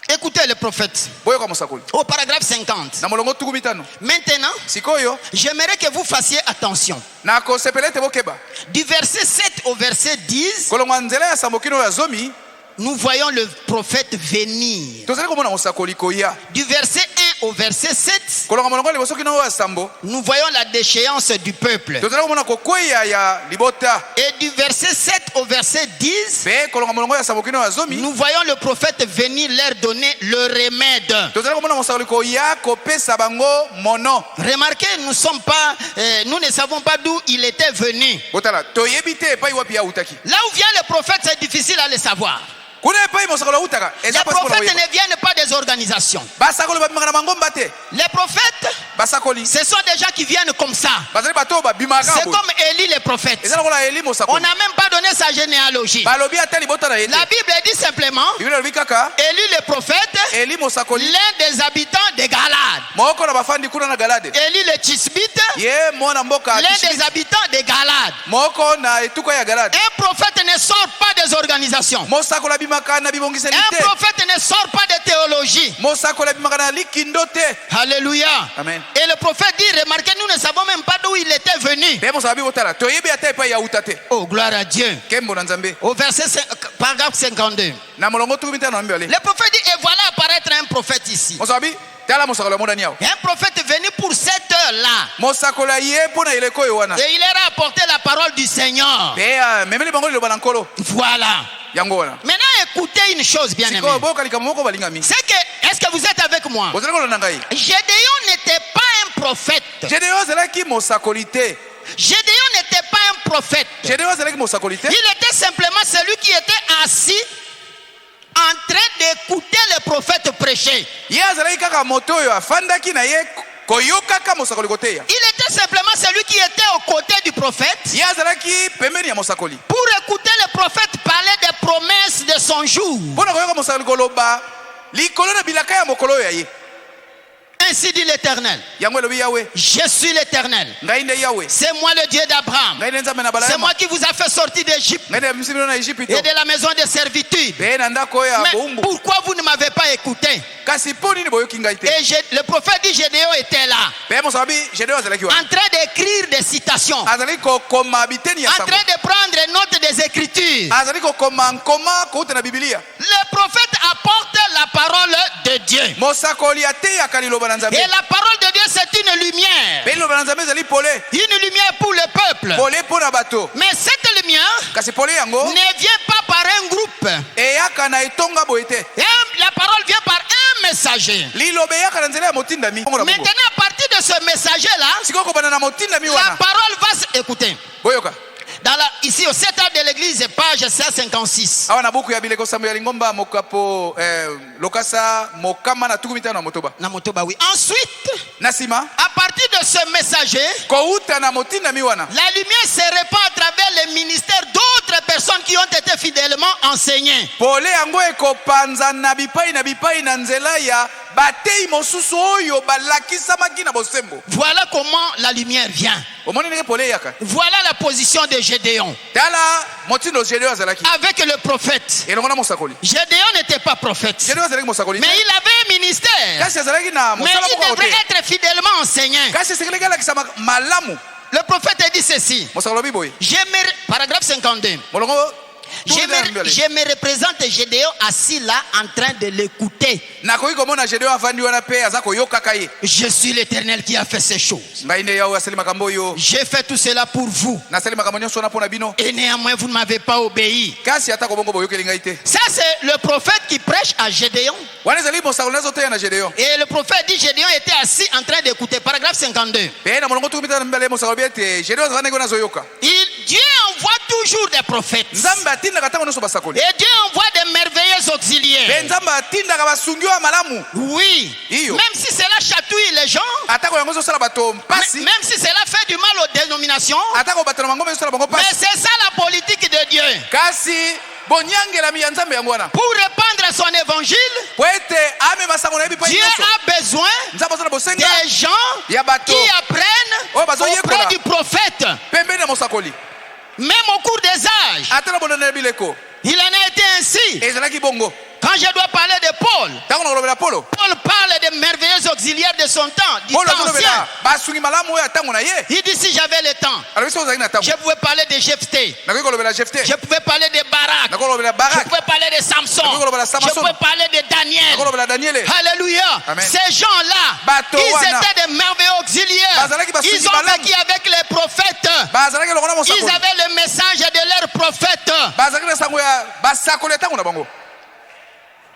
Écoutez le prophète. boyoka mosakoli Au paragraphe 50. na molongo tuku mitano Maintenant, sikoyo j'aimerais que vous fassiez attention. nakosepela ete bokeba Du verset 7 au verset 10, kolongwa nzela ya sambo kino oyo ya zomi nous voyons le prophète venir. tozali komona mosakoli koya Du verset 1 au verset 7, kolonga molongo ya liboso kino oyo ya sambo nous voyons la déchéance du peuple. tozali komona kokweya ya libota Et du verset 7 au verset 10, mpe kolonga molongo ya sambo kino oyo ya zomi nous voyons le prophète venir leur donner le remède. tozali komona mosakoli koya kopesa bango mono Remarquez, nous ne savons pas d'où il était venu. botala toyebi te epai wapi autaki Là où vient le prophète, c'est difficile à le savoir. kuna epai mosakoli autaka Les eza pasi mpona prophètes koyeba ne viennent pas des organisations. basakoli babimaka na mangomba te Les prophètes, basakoli ce sont des gens qui viennent comme ça. bazali bato oyo babimaka C'est boye comme Élie le prophète. eza lokola eli On mosakoli n'a même pas donné sa généalogie. balobi ata libota na ye te La Bible dit simplement, biblia alobi kaka Élie le prophète, eli mosakoli l'un des habitants de Galade. moko na bafandi kuna na galade Élie le Tisbite, ye mwana mboka l'un Tishbite, des habitants de Galade. moko na etuka ya galade Un prophète ne sort pas des des organisations. Mosakoli abimaka na bibongiseli Un te. prophète ne sort pas de théologie. Mosakoli abimaka na likindo te. Alléluia. Amen. Et le prophète dit, remarquez, nous ne savons même pas d'où il était venu. Be mosala bibotala. Toyebi ata epai ya uta te. Oh, gloire à Dieu. Kembo na Nzambe. Au verset paragraphe 52. Na molongo tukumi tano na mbele. Le prophète dit, et voilà apparaître un prophète ici. Mosabi tala mosakoli amona niao. Un prophète venu pour cette heure-là. Mosakoli ye pona ileko yowana. Et il leur a apporté la parole du Seigneur. Be memeli bango liloba na nkolo. Voilà. Yango wana. Maintenant, écoutez une chose, bien aimé. Siko boka likambo moko balingami. C'est que, est-ce que vous êtes avec moi? Bozali kolanda ngai. Gédéon n'était pas un prophète. Gédéon azalaki mosakoli te. Gédéon n'était pas un prophète. Gédéon azalaki mosakoli te. Il était simplement celui qui était assis en train d'écouter les prophètes prêcher. Ye azalaki kaka moto oyo afandaki na ye koyokaka mosakoli koteya. Il était simplement celui qui était aux côtés du prophète Ye azalaki pembeni ya mosakoli. pour écouter le prophète parler des promesses de son jour. Mpona koyoka mosakoli koloba likolo na bilaka ya mokolo oyo ya ye. Ainsi dit l'Éternel. Yango elobi Yawe. Je suis l'Éternel. Ngai nde Yawe. C'est moi le Dieu d'Abraham. Ngai nde Nzambe na C'est Abraham. moi qui vous a fait sortir d'Égypte Ngai nde yamisimi bino na Egypte. et de la maison de servitude. Be na ndako ya Mais boumbu. pourquoi vous ne m'avez pas écouté? Kasi mpo nini boyoki ngai te? Et le prophète dit Gédéon était là, Be mosakabi Gédéon azalaki wana. en train d'écrire des citations, Azali kokoma biteni ya en sango. train de prendre note des Écritures. Azali kokoma nkoma kouta na Biblia. Le prophète apporte la parole de Dieu. Mosakoli ateyaka liloba na Nzambe. Et la parole de Dieu, c'est une lumière. Be liloba na Nzambe ezali pole. Une lumière pour le peuple. Pole mpo na bato. Mais cette lumière Kasi pole yango ne vient pas par un groupe. eyaka na etonga boye te. La parole vient par un messager. Liloba eyaka na nzela ya motindami. Maintenant, à partir de ce messager-là, Sikoyo kobanda na motindami la wana. parole va s'écouter. Boyoka. Ici, au 7 de l'église, page 156. Awa na buku ya bileko sambo ya lingomba mokapo lokasa mokama na tukumi tano na motoba. Na motoba, oui. Ensuite, Na nsima à partir de ce messager, kouta na motindami wana. la lumière se répand à travers les ministères d'autres personnes qui ont été fidèlement enseignées. Pole yango ekopanza na bipai na nzela ya batei mosusu oyo balakisamaki na bosembo. Voilà comment la lumière vient. Omoni ndenge pole yaka. Voilà la position de Gédéon Tala motindo Gédéon azalaki. avec le prophète. Elongo na mosakoli. Gédéon n'était pas prophète, Gédéon azalaki mosakoli. mais il avait un ministère. Kasi azalaki na Mais mosala il moko devrait kote. être fidèlement enseignant. Kasi sekeleki alakisa malamu. Le prophète dit ceci. Mosakoli boye. Paragraphe 52. Molongo Je me représente Gédéon assis là en train de l'écouter. nakoki komona Gédéon avandi wana pe aza koyokaka ye. Je suis l'Éternel qui a fait ces choses. Ngai nde Yawe asali makambo oyo. J'ai fait tout cela pour vous. Nasali makambo nyonso wana mpona bino. Et néanmoins, vous ne m'avez pas obéi. Kasi ata kobongo boyokeli ngai te. Ça, c'est le prophète qui prêche à Gédéon. Wana ezali mosakoli nazoteya na Gédéon. Et le prophète dit Gédéon était assis en train d'écouter. Paragraphe 52. Pe na molongo tukumi tano na mbele mosakoli bi ete Gédéon azalaki ndenge nazoyoka. Dieu envoie toujours des prophètes. Nzambe atindaka ntango nyonso basakoli. Et Dieu envoie des merveilleux auxiliaires. Pe Nzambe atindaka basungi oyo ya malamu. Oui. Iyo. Même si cela chatouille les gens, Atako yango ezosala bato mpasi. même si cela fait du mal aux dénominations, Atako bato na bango ezosala bango mais mpasi. c'est ça la politique de Dieu. Kasi bonyangelami ya Nzambe yango wana. Pour répandre son évangile, Po ete amema sango na ye bipai Dieu nyonso. a besoin Nzambe azala bosenga des gens ya bato qui apprennent Oh, bazo yekola. auprès du prophète. pembeni ya mosakoli. Même au cours des âges, Ata na bonene ya bileko. il en a été ainsi. Ezalaki bongo. Quand je dois parler de Paul, Ntango na kolobela Polo. Paul parle des merveilleux auxiliaires de son temps, du Polo temps ancien. azolobela basungi malamu oyo ya ntango na ye. Il dit si j'avais le temps, Alobi soki ozalaki na ntango. je pouvais parler de Jephthé, Nakoki kolobela Jephté. je pouvais parler de Barak, Nakoki kolobela je Barak. pouvais parler de Samson, Nakoki kolobela je Samson. pouvais parler de Daniel. Nakoki kolobela Daniele. Alléluia. Amen. Ces gens-là, Bato ils wana. étaient des merveilleux auxiliaires. Bazalaki basungi Ils ont malamu. vécu avec les prophètes. Bazalaki elongo na Ils mosakoli. avaient le message de leur prophète. Bazalaki na sango ya basakoli ya ntango na bango.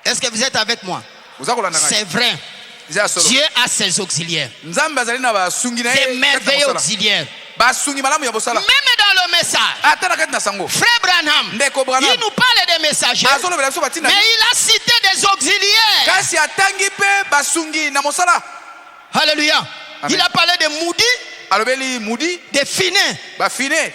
Est-ce que vous êtes avec moi? Oza kolanda ngai. C'est vrai. Eza ya solo. Dieu a ses auxiliaires. Nzambe azali na basungi na ye. Des kati na merveilleux mosala. auxiliaires. Basungi malamu ya bosala. Même dans le message, Ata na kati na sango. Frère Branham, Ndeko Branham. il nous parle des messagers, Azolobela biso batina. mais il a cité des auxiliaires. Kasi atangi pe basungi na mosala. Alléluia. Amen. Il a parlé de Moody, Alobeli Mudi, de Finet, bafine,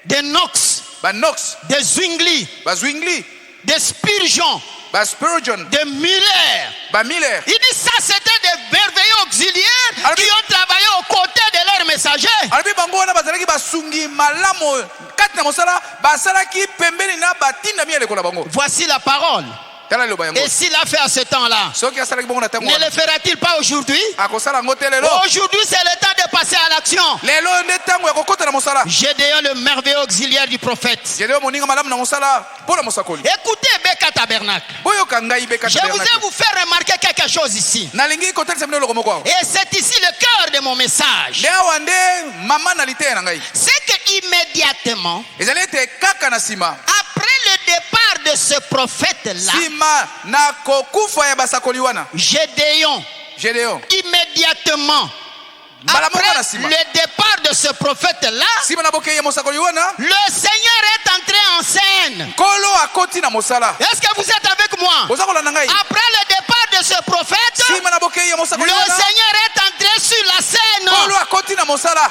de Knox, banox, de Zwingli, bazwingli, de Spurgeon, baspurgeon, de Muller. bamiller. Il dit ça, c'était des merveilleux auxiliaires qui ont travaillé aux côtés de leurs messagers. alobi bango wana bazalaki basungi malamu kati na mosala basalaki pembeni na batinda mi eleko na bango. Voici la parole. Tala liloba yango. Et s'il a fait à ce temps-là, soki asalaki bongo na ntango ne wana le fera-t-il pas aujourd'hui? akosala yango te lelo. Aujourd'hui, c'est le temps de passer à l'action. lelo nde ntango ya kokota na mosala. Gédéon, le merveilleux auxiliaire du prophète. Gédéon moninga malamu na mosala mpo na mosakoli. Écoutez Beka Tabernacle. boyoka ngai beka Je voudrais vous faire remarquer quelque chose ici. nalingi kotalisa bino eloko moko awa. Et c'est ici le cœur de mon message. nde awa nde mama na liteya na ngai. C'est que immédiatement, ezali ete kaka na nsima après le départ de ce prophète-là, nsima na kokufa ya basakoli wana Gédéon, Gédéon immédiatement, mbala moko na après nsima le départ de ce prophète-là, nsima na bokei ya mosakoli wana le Seigneur est entré en scène. nkolo akoti na mosala. Est-ce que vous êtes avec moi? oza kolanda ngai Après le départ de ce prophète, nsima na bokei ya le mosakoli wana Seigneur est entré sur la scène. nkolo akoti na mosala.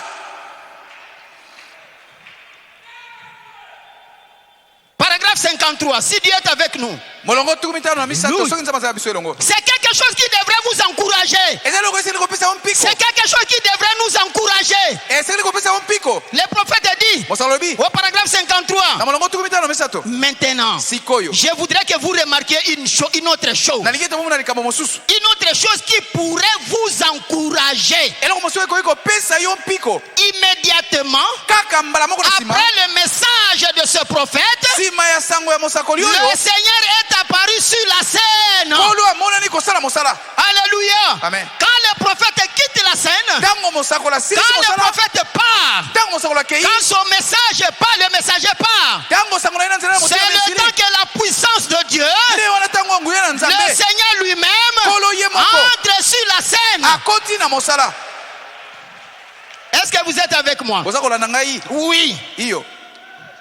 Paragraphe 53. Si Dieu est avec nous, molongo tukumi tano na misato Louis. soki nzambe azala biso elongo c'est quelque chose qui devrait vous encourager. ezali loko esili kopesa yo mpiko C'est quelque chose qui devrait nous encourager. esili kopesa yo mpiko. Le prophète dit mosala lobi au paragraphe 53. na molongo tukumi tano na misato Maintenant, sikoyo je voudrais que vous remarquiez une autre chose. nalingi ete bomona likambo mosusu Une autre chose qui pourrait vous encourager. eloko mosusu ekoki kopesa yo mpiko Immédiatement, kaka mbala moko na nsima après le message de ce prophète, nsima ya sango ya mosakoli le oyo Seigneur est apparu sur la scène. nkolo amonani kosala mosala. Alléluia. Amen. Quand le prophète quitte la scène, ntango mosakoli asilisi quand le mosala prophète part, ntango mosakoli akei quand son message part, le messager part. ntango sango na ye na nzela ya C'est motema le esili temps que la puissance de Dieu, nde wana ntango anguya na le nzambe Seigneur lui-même, nkolo ye moko entre sur la scène. akoti na mosala. Est-ce que vous êtes avec moi? oza kolanda ngai Oui, iyo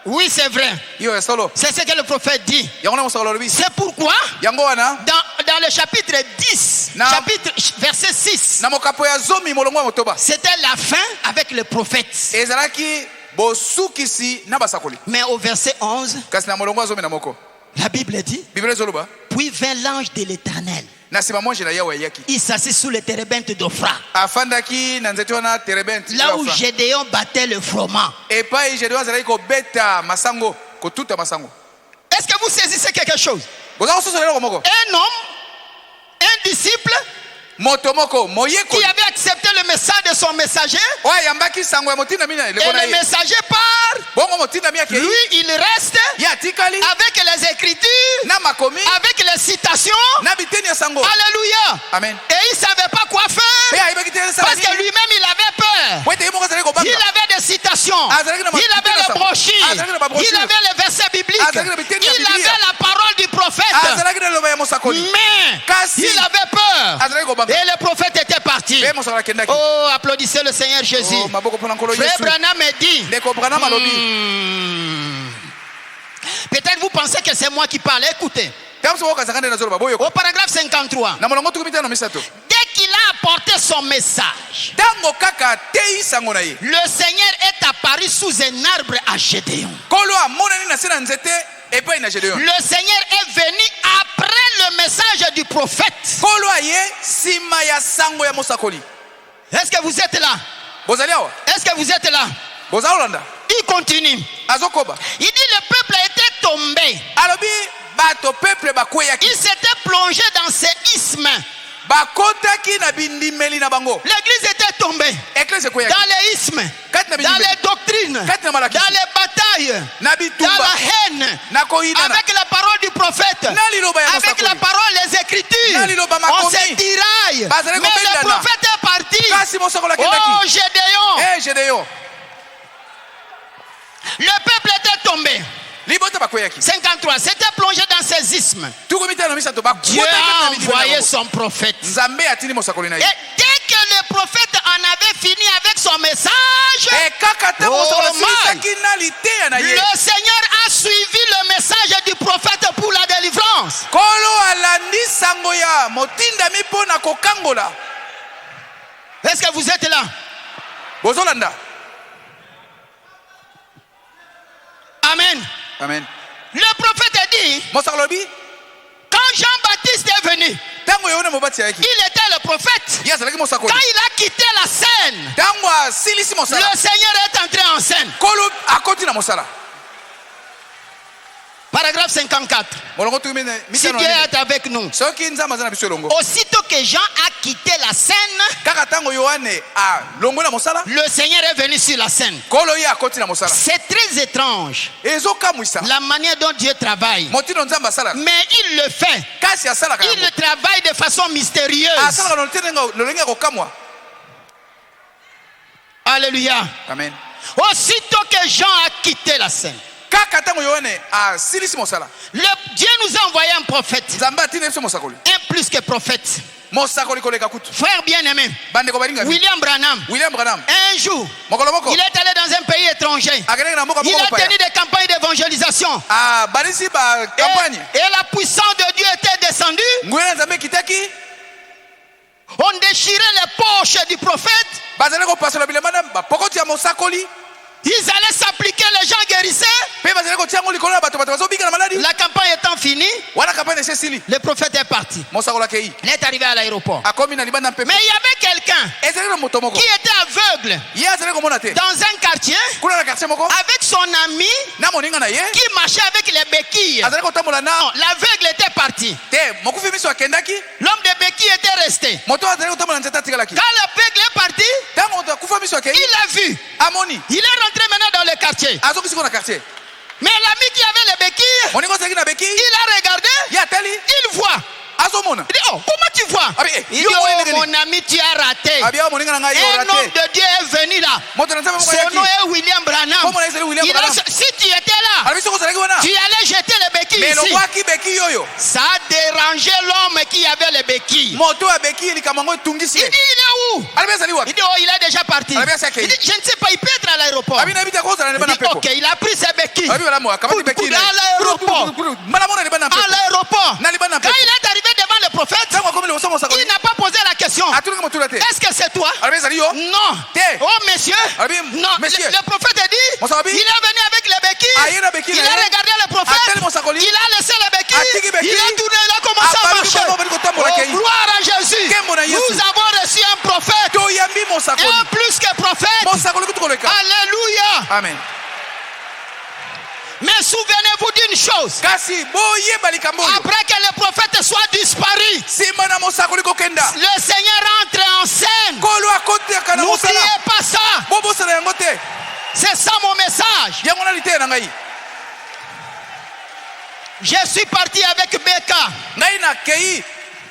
oui, c'est vrai. iyo ya solo C'est ce que le prophète dit. yango na mosakoli alobi C'est pourquoi, yango wana dans le chapitre 10, Na- chapitre verset 6, na mokapo ya zomi molongo ya motoba c'était la fin avec le prophète. ezalaki bosukisi na basakoli Mais au verset 11, kasi na molongo ya zomi na moko la Bible dit, biblia ezoloba puis vint l'ange de l'Éternel. na nsima mwanje na yawe ayaki Il s'assit sous le térébinthe d'Ophra, afandaki na nzete wana terebente là où Gédéon battait le froment. epai Gédéon azalaki kobeta masango kotuta masango. Est-ce que vous saisissez quelque chose? boza kososola eloko moko Un homme, un disciple moto moko qui moyekoli avait accepté le message de son messager, oyo ayambaki sango ya motinda mina et eleko na le ye messager part, bongo motinda mi akei lui il reste ye atikali avec les écritures, na makomi avec les citations. na biteni ya sango. Alléluia. Amen. Et il ne savait pas quoi pe faire ayebaki te esala parce que nini lui-même il avait peur. po ete ye moko azalaki Il kobanga avait des citations, Ah, azalaki na il avait les brochures, azalaki na babrochure. il avait les versets bibliques, Azalaki na biteni ya il Biblia. avait la parole du prophète. azalaki na eloba ya mosakoli Mais Kasi. il avait peur. azalaki kobanga Et le prophète était parti. pe mosakoli akendaki. Oh, applaudissez le Seigneur Jésus. Oh, maboko mpona nkolo Frère yesu Branham me dit, ndeko branham alobi peut-être vous pensez que c'est moi qui parle. Écoutez, ntango soko okazaka nde nazoloba boyoko au paragraphe 53, na molongo tukumi tano misato dès qu'il a apporté son message, ntango kaka atei sango na ye le Seigneur est apparu sous un arbre à Gédéon. nkolo amonani na se na nzete epai na Gédéon. Le Seigneur est venu après le message du prophète. nkolo aye nsima ya sango ya mosakoli. Est-ce que vous êtes là? bozali awa Est-ce que vous êtes là? boza kolanda Il continue. azokoba Il dit le peuple était tombé. alobi bato peuple bakweyaki Il s'était plongé dans ses isthmes. bakotaki na bindimeli na bango. L'église était tombée eklese dans ekweyaki les isthmes, kati na dans bindimeli les doctrines, Kati na malakisi. dans les batailles, na dans bitumba la haine, na koyinana avec la parole du prophète, na liloba ya avec la mosakoli parole, les écritures. Na liloba On makomi. se tiraille. Mais Bazali le kobendana. prophète est parti. kasi mosakoli Oh, akendaki. Gédéon. Gédéon Le peuple était tombé. libota bakweyaki 53. S'était plongé dans ses isthmes. tukumi tano misato Dieu bakotaki a na bindimeli na envoyé bango. son prophète. nzambe atindi mosakoli na Et ye dès que le prophète en avait fini avec son message, e kaka ntango Oh, mosakoli my. asilisaki na liteya na ye le Seigneur a suivi le message du prophète pour la délivrance. nkolo alandi sango ya motindami mpo na kokangola. Est-ce que vous êtes là? bozolanda. Amen. amen. Le prophète a dit, mosakoli alobi quand Jean-Baptiste est venu, ntango yohane mobati ayaki il était le prophète, ye azalaki mosakoli quand il a quitté la scène, ntango asilisi mosala le Seigneur est entré en scène. nkolo akoti na mosala. Paragraphe 54. molongo tukumi Si Dieu est avec nous, soki nzambe aza na biso elongo aussitôt que Jean a quitté la scène, kaka ntango yohane alongwe na mosala le Seigneur est venu sur la scène. nkolo ye akoti na mosala. C'est très étrange ezokamwisa la manière dont Dieu travaille. motindo nzambe asalaka Mais il le fait. kasi asalaka Il yango travaille de façon mystérieuse. asalaka lolenge ya kokamwa. Alléluia. Amen. Aussitôt que Jean a quitté la scène, kaka ntango yohane asilisi mosala Dieu nous a envoyé un prophète. nzambe atina biso mosakoli Un plus que prophète. mosakoli koleka kutu. Frère bien-aimé, bandeko balingami William Branham, william branham un jour, mokolo moko il est allé dans un pays étranger. akendeki na mboka Il moko a mopaya tenu des campagnes d'évangélisation. balisi bakampagne Et la puissance de Dieu était descendue. nguya na nzambe ekitaki On déchirait les poches du prophète. bazali kopasola bilamba na bapokoti ya mosakoli Ils allaient s'appliquer, les gens guérissaient. mpe bazali kotia yango likolo ya bato bazobika na maladi. La campagne étant finie, wana kampagne esi esili le prophète est parti. mosakoli akei Il est arrivé à l'aéroport. akomi na libanda mpepe Mais il y avait quelqu'un ezali na moto moko qui était aveugle ye azali komona te dans un quartier kuna na quartier moko avec son ami na moninga na ye qui marchait avec les béquilles. azali kotambola na L'aveugle était parti. te mokufi miso akendaki L'homme de béquilles était resté. moto azali kotambola nzete atikalaki Quand l'aveugle est parti, ntango moto akufa miso akei il a vu. amoni Il est rentré maintenant dans le quartier. azoki siko na quartier Mais l'ami qui avait les béquilles, moninga ozalaki na beki il a regardé, ye atali il voit. azomona Il dit, oh, comment tu vois? Abi, eh, Il dit, yo oh, moyenne mon ami, tu as raté. abi awa moninga na ngai Un homme yorate de Dieu est venu là. moto na nzambe moko Son nom ayaki est William Branham. Comment on a William Il a- Branham? si tu étais là, alobi soko ozalaki wana tu allais jeter les béquilles mais ici. elobwaki beki oyo Ça a dérangé l'homme qui avait les béquilles. moto ya beki likambo yango etungisi Il ye dit, il est où? alobi azali wapi Il dit, oh, il est déjà parti. Ah, bien, c'est ok. Il dit, je ne sais pas, il peut être à l'aéroport. abi nayebi te akozala na Il libanda dit, mpepo ok, il a pris ses béquilles. abi malamu akamati Kudu, beki kudu, à l'aéroport. malamu na libanda À mpepo l'aéroport. na libanda Quand mpepo il est arrivé devant le prophète, ntango akomi liboso mosakoli il n'a pas posé la question. atuluki motula te Est-ce que c'est toi? alobi ezali yo Non. Te. Oh, monsieur. Abi, Non. monsieur. Le prophète a dit, Mosabi. il est venu avec les béquilles. Aye na béquille Il na a ye. regardé le prophète. Ateli mosakoli. Il a laissé les Atiki béquilles. béquille. Il a tourné, il a commencé à Ababi marcher. kotambola, bali kotambola kei. Oh, gloire à Jésus. Kembo na Yesu. Nous avons reçu un prophète. toyambi mosakoli Un plus que prophète. mosakoli kutu koleka Alléluia. amen Mais souvenez-vous d'une chose. kasi boyeba likambo oyo Après que le prophète soit disparu, nsima na mosakoli kokenda le Seigneur entre en scène. nkolo akotiaka na mosala N'oubliez pas ça. bobosana yango te C'est ça mon message. yango nali te na ngai Je suis parti avec Beka ngai nakei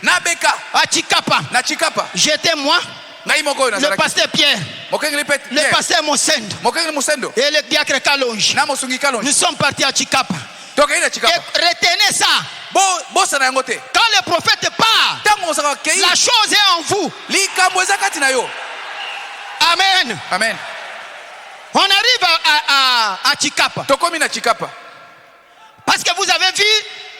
na beka à Chikapa. na chikapa J'étais moi, ngai moko oyo le nazalaki pasteur Pierre, mokengeli pe le pasteur Monsend mokengeli mosendo et le diacre Kalonji. na mosungi kalonji Nous sommes partis à Chikapa. tokei na Et chikapa retenez ça. bosana yango te Quand le prophète part, ntango mosaka akei la chose est en vous. likambo eza kati na yo Amen. amen On arrive à Chikapa. tokomi na chikapa Parce que vous avez vu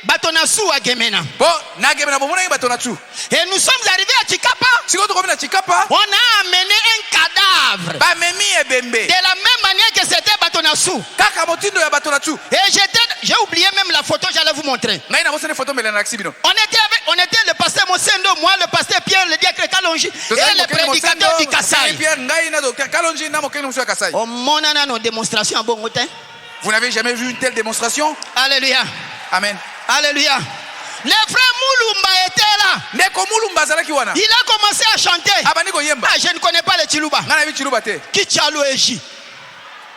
Batonasu à Gemena. po nagemena bomonaki bato na tu Et nous sommes arrivés à Chikapa. sikoyo tokomi na chikapa On a amené un cadavre. bamemi ebembe De la même manière que c'était Batonasu. kaka motindo ya bato na tu Et j'ai oublié même la photo, j'allais vous montrer. ngai nabosani foto mbele na lakisi bino On était le pasteur Monsendo, moi, le pasteur Pierre, le diacre Kalonji, et Tozali le mokengeli prédicateur Mosendo, du Kassai. Pierre, ngai na docteur kalonji na mokengeli mosusu ya kasai Oh, mon nana, nos démonstrations à bon côté. vous n'avez jamais vu une telle démonstration Alléluia. amen Alléluia. Le frère Moulumba était là. ndeko mulumba azalaki wana Il a commencé à chanter. abandi koyemba Ah, je ne connais pas le Chiluba. ngai nayebi chiluba te Kichalo Eji.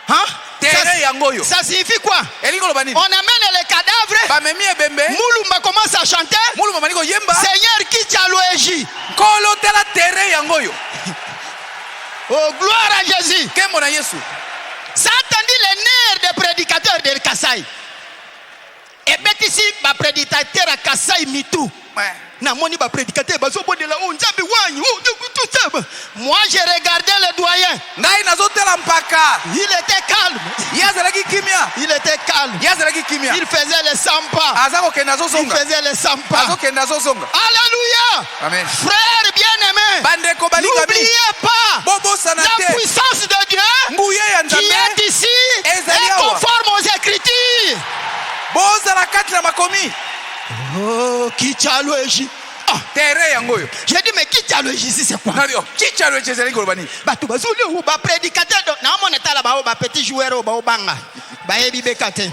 Hein? tere yango oyo Ça signifie quoi? elingi oloba nini On amène les cadavres. bamemi ebembe Moulumba commence à chanter. mulumba bandi koyemba Seigneur Kichalo Eji. nkolo tala tere yango oyo Oh, gloire à Jésus. nkembo na yesu Ça a tendu les nerfs des prédicateurs de Kassai. Et bien ici, ma prédicateur à Kassai Mitou. Ouais. Namoni ba prédicateur bazobo de la onzabe wanyi. Tout ça. Moi j'ai regardé le doyen. ngai nazotala mpaka Il était calme. ye azalaki kimia Il était calme. ye azalaki kimia Il faisait les 100 pas. aza kokende Il azozonga faisait les 100 pas. azokende azozonga Alléluia. amen Frère bien-aimé. bandeko balingami N'oubliez pas bobosana la te puissance de Dieu nguya ya qui nzambe est ici Ezali est awa. conforme aux Écritures. bozala kati na makomi Oh, Kichalo Eji. terrain yango yo. J'ai dit, mais qui t'a le Jésus, c'est quoi? Nali, oh, qui t'a le Jésus kolobani? Bato bazuli ou ba prédicateur na mon état là ba petit joueur ou ba banga. Ba yebi bekate.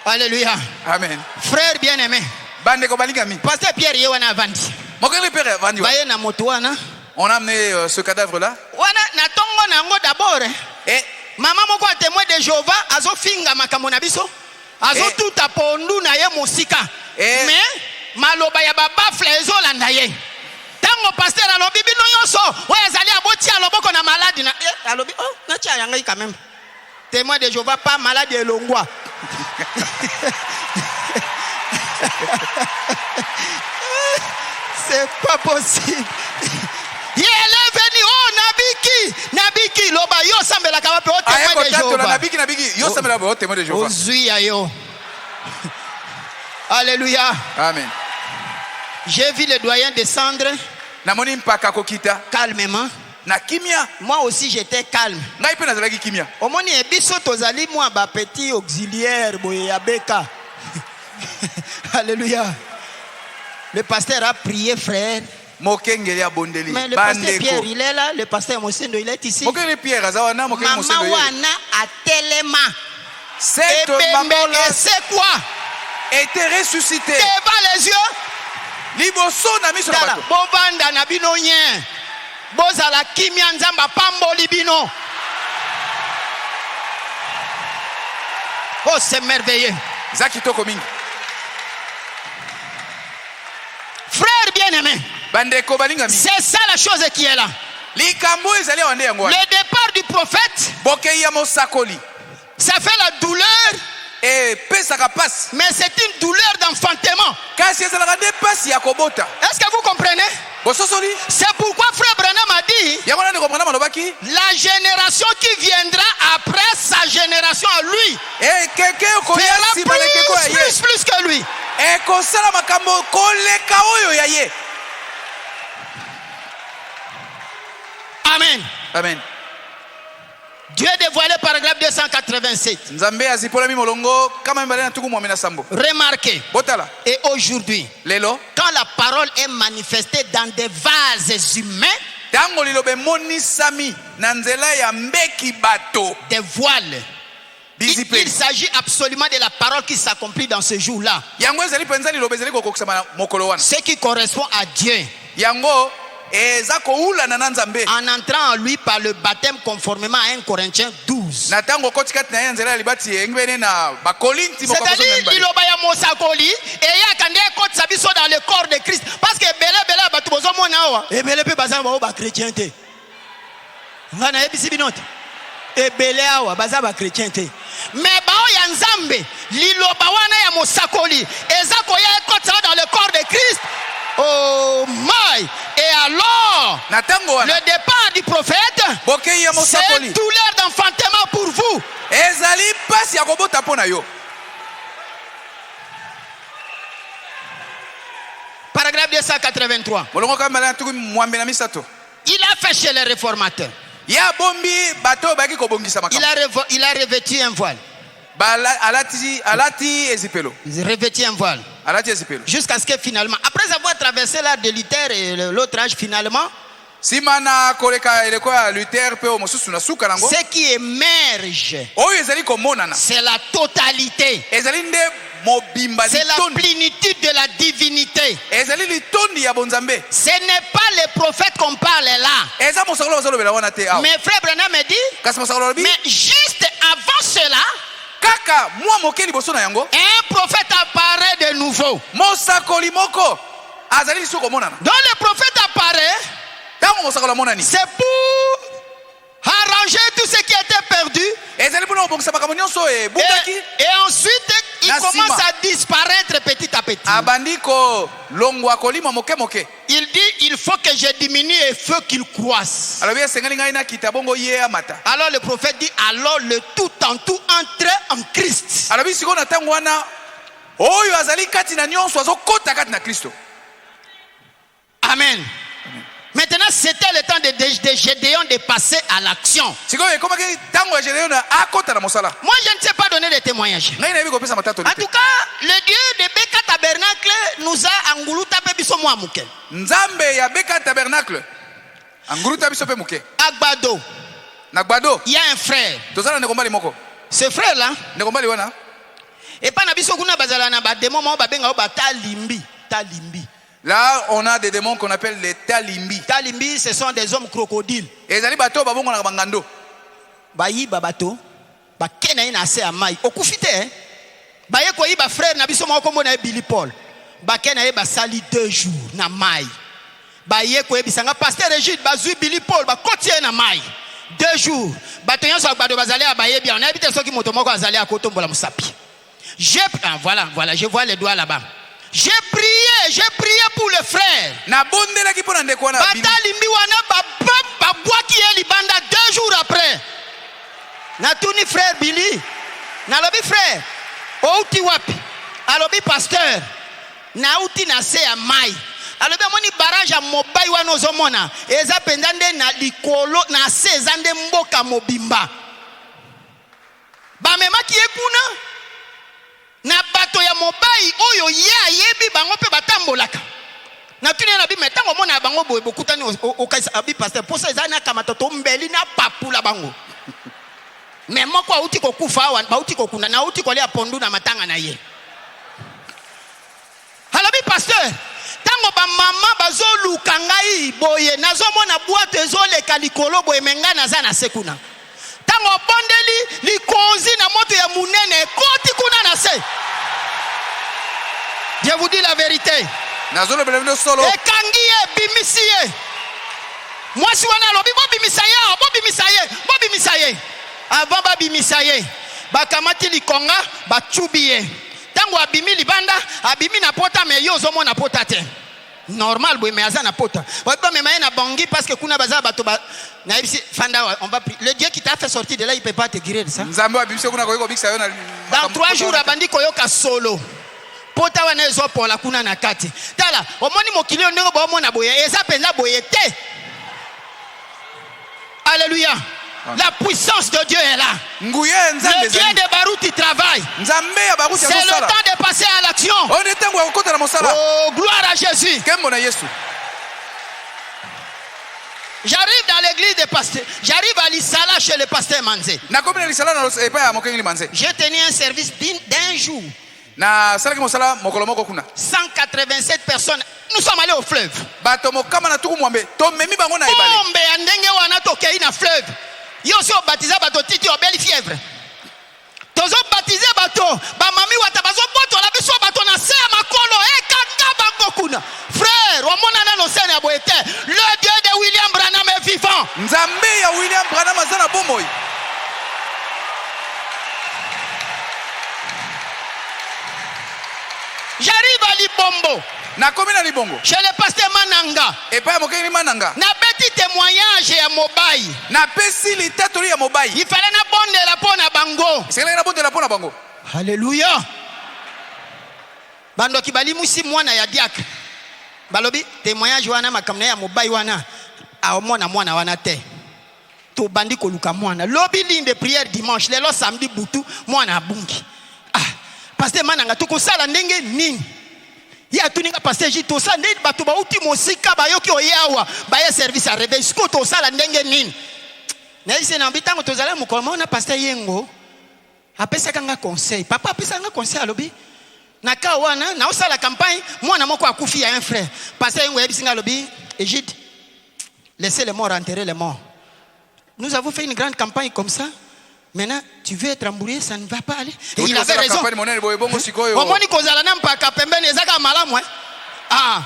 Alléluia. Amen. Frère bien-aimé. Bande ko balingami. Pasteur Pierre yewana vandi. Mokele père vandi. Ba ye na moto wana. On a amené ce cadavre là. Wana na tongo na ngo d'abord. Et Maman moko a témoin de Jéhovah azo finga makambo na biso. Azo tout apondu na ye musika. Mais maloba ya baba flezo landa ye. Tango pasteur alobi bino yonso oya zali aboti aloboko na malade na alobi oh na tia yanga quand même. Témoin de Jéhovah pas malade elongwa. C'est pas possible. Il est venu oh nabiki loba yo sambela ka ba témoin de Jéhovah. Nabiki yo sambela ba témoin de Jéhovah. Ozuya yo. Alléluia. Amen. J'ai vu le doyen descendre Namoni mpaka kokita calmement. na kimia. Moi aussi j'étais calme. Ngai pe nazalaki kimia. Omoni ebiso tozali moi ba petit auxiliaire boye ya beka. Alléluia. Le pasteur a prié frère. Mokengeli abondeli. Mais le pasteur Pierre il est là, le pasteur Mosendo il est ici. Mokengeli Pierre azawana mokengeli Mosendo. Maman wana a tellement. Cette maman là c'est quoi? était ressuscité. Devant les yeux. Liboso na miso na bato. Bovanda na bino nye. Bozala kimia nzamba pamboli bino. Oh c'est merveilleux. Zaki toko mingi. Frère bien-aimé. Bandeko balingami. C'est ça la chose qui est là. Likambo ezali wande yango. Le départ du prophète. Bokei ya mosakoli. Ça fait la douleur. Et pesaka passe. Mais c'est une douleur d'enfantement. Kasi ezalaka nde pasi ya kobota. Est-ce que vous comprenez? Bososoli. C'est pourquoi frère Branham a dit Yango na comprendre malobaki. la génération qui viendra après sa génération à lui Et quelqu'un ko fera yasi baleke ko ya ye. plus que lui. Et ko sala makambo koleka oyo ya ye. Amen. Amen. Dieu dévoilé paragraphe 287. Nzambe azipolami molongo kama mbale na tuku mwamena sambo. Remarquez. Botala. Et aujourd'hui, Lelo. quand la parole est manifestée dans des vases humains, Tango lilobe moni sami na nzela ya mbeki bato. des voiles, Discipline. il s'agit absolument de la parole qui s'accomplit dans ce jour-là. Yango ezali penza lilobe ezali kokokisa mokolo wana. Ce qui correspond à Dieu. Yango eza koula na nzambe. En entrant en lui par le baptême conformément à 1 Corinthiens 12. Na tango kotikati na nzela libati engwene na bakolinti moko kozo C'est-à-dire mbali. liloba ya mosakoli et ya kande kote sabiso dans le corps de Christ parce que bele batu bozo mona wa e bele pe baza ba chrétien te. Ngana ebisi binote. E bele awa baza ba chrétien te. Mais ba ya nzambe liloba wana ya mosakoli eza ko ya kote dans le corps de Christ. Oh my! Et alors, le départ du prophète, c'est une douleur d'enfantement pour vous. Paragraphe 283. Il a fait chez les réformateurs. Il a revêtu un voile. Il revêtit un voile. Jusqu'à ce que finalement, après avoir traversé l'âge de Luther et l'autre âge finalement, ce qui émerge, c'est la totalité. C'est la plénitude de la divinité. Ce n'est pas les prophètes qu'on parle là. Mais frère Branham me dit, mais juste avant cela, un prophète apparaît de nouveau. Donc le prophète apparaît, c'est pour arranger tout ce qui était perdu. Et ensuite, il commence à disparaître petit à petit. Il dit, il faut que je diminue et il faut qu'il croisse. Alors le prophète dit, alors le tout en tout entre en Christ. Amen. Maintenant, c'était le temps de Gédéon de passer à l'action. Moi, je ne sais pas donner de témoignages. En tout cas, le Dieu de Beka Tabernacle nous a anguluta pe biso mwa muke. Nzambe ya beka tabernacle. Anguluta biso pe muke. Agbado. Nagbado. Il y a un frère. Tozala ne kombali moko. Ce frère là. Ne kombali wana. Et pas na biso kuna bazala na ba démon mo ba benga ba talimbi. Talimbi. Là, on a des démons qu'on appelle les talimbi. Talimbi, ce sont des hommes crocodiles. Et les bateaux babongo na bangando. Bayi babato. Ba kena ina se amai. Okufite hein. Ba ye ko yi ba frère na biso mo kombo na Billy Paul. Ba kena ye ba sali 2 jours na mai. Ba ye ko ebisanga pasteur Régide bazui Billy Paul ba kotie na mai. 2 jours. Ba tonyo so bado bazali ba ye bien. On a habité soki moto moko azali a kotombola musapi. Voilà, je vois les doigts là-bas. J'ai prié pour le frère. Na bondela ki pona ndeko na Billy. Batalimbi wana ba boaki eli banda 2 jours après. Na tuni frère Billy. Na lobi frère. Outi wapi. Alobi pasteur. Na outi na se ya mai. Alobi moni barrage a mobai wana ozomona. Eza pendande na likolo na se ezande mboka mobimba. Ba mema ki ekuna. Na bato ya mobai oyo ye ayebi bango pe batambolaka. Na tuni na bi metango mona bango boye bokutani okaisa abi pasteur posa ezana kama toto mbeli na papula bango. Mais moko auti kokufa awa bauti kokuna na auti kolia pondu na matanga na ye. Halabi pasteur tango ba mama bazoluka ngai boye nazomona boîte ezoleka likolo boye menga naza na sekuna. Tango bondeli likonzi na moto ya munene koti kuna na se. Je vous dis la vérité. Nazolo belendo solo. Ekangiye bimisiye. Mwasi wana lobi bobi misaye. Avant babimisaye. Bakamati likonga bachubiye. Tango abimi libanda, abimi na pota me yo zomo na pota te. Normal boy me aza na pota. Ba me na bangi parce que kuna baza bato ba na ibisi fanda on va le Dieu qui t'a fait sortir de là il peut pas te guérir ça. Nzambe abimisi kuna ko bikisa yo na. Dans 3 jours abandi koyoka solo. Pota wana ezo pola kuna na kati. Tala, omoni mokili ndenge ba omona boye eza penza boye te. Alléluia. La puissance de Dieu est là. Le Dieu de Baruti travaille. C'est le temps de passer à l'action. Oh, gloire à Jésus. J'arrive dans l'église de pasteur. J'arrive à l'Issala chez le pasteur Manzé. J'ai tenu un service d'un jour. 187 personnes. Nous sommes allés au fleuve. Bombe andenge wana tokei na fleuve. Yo so baptisé bato titi obeli fièvre. Tozo baptisé bato ba mami wata bazo boto la biso bato na se makolo e kanga bango kuna. Frère, omona na no sene aboete. Le Dieu de William Branham est vivant. Nzambe ya William Branham azana bomoi. J'arrive à Libombo. Chez le pasteur Mananga. Na petit témoignage ya mobai. Il fallait na bonde la bango. Alléluia. Bando kibali musi mwana ya diak. Balobi témoignage wana makamna ya mobai wana. Aomona mwana wana te. To bandi ko luka mwana. Lobi ligne de prière dimanche. Lelo samedi butu mwana abungi. Pasteur Mananga to ko sala ndenge nini? Ya tuninga pasteur J to sa ndenge bato ba uti mosika ba yoki oyawa ba ya service à réveil sko to sala ndenge nini? Na ise na bitango to zala mukoma na pasteur Yengo apesa kanga conseil. Papa apesa kanga conseil alobi na ka wana na osala campagne mwana moko akufi ya un frère. Pasteur Yengo yebisinga alobi Égide laissez les morts enterrer les morts. Nous avons fait une grande campagne comme ça. Maintenant, tu veux être embrouillé, ça ne va pas aller. Et il avait raison. Omoni kozala na mpaka pembeni ezaka malamu hein. Ah.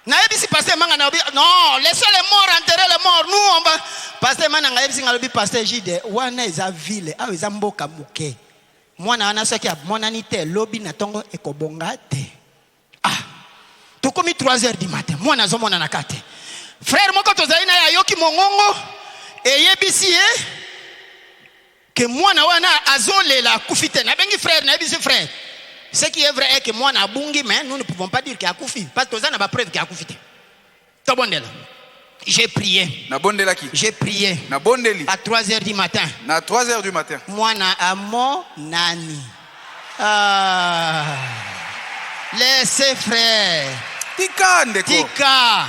Na yebisi pasteur manga na obi non, laissez les morts enterrer les morts. Nous on va pasteur manga na yebisi ngalobi pasteur Jide wana eza ville, a eza mboka muke. Mwana wana soki amonani te lobi na tongo ekobonga te. Ah. Tokomi 3h du matin. Mwana zomona na kate. Frère moko tozali na ya yoki mongongo et yebisi que moi na wana azole la kufite na bengi frère na bisi frère. Ce qui est vrai est que moi na bungi mais nous ne pouvons pas dire qu'il a kufi parce que ça n'a pas preuve qu'il a kufite. Tobondela. J'ai prié. Na bondela ki. J'ai prié. Na bondeli. À 3h du matin. Na 3h du matin. Moi na amo nani. Ah. Laissez frère. Tika ndeko. Tika.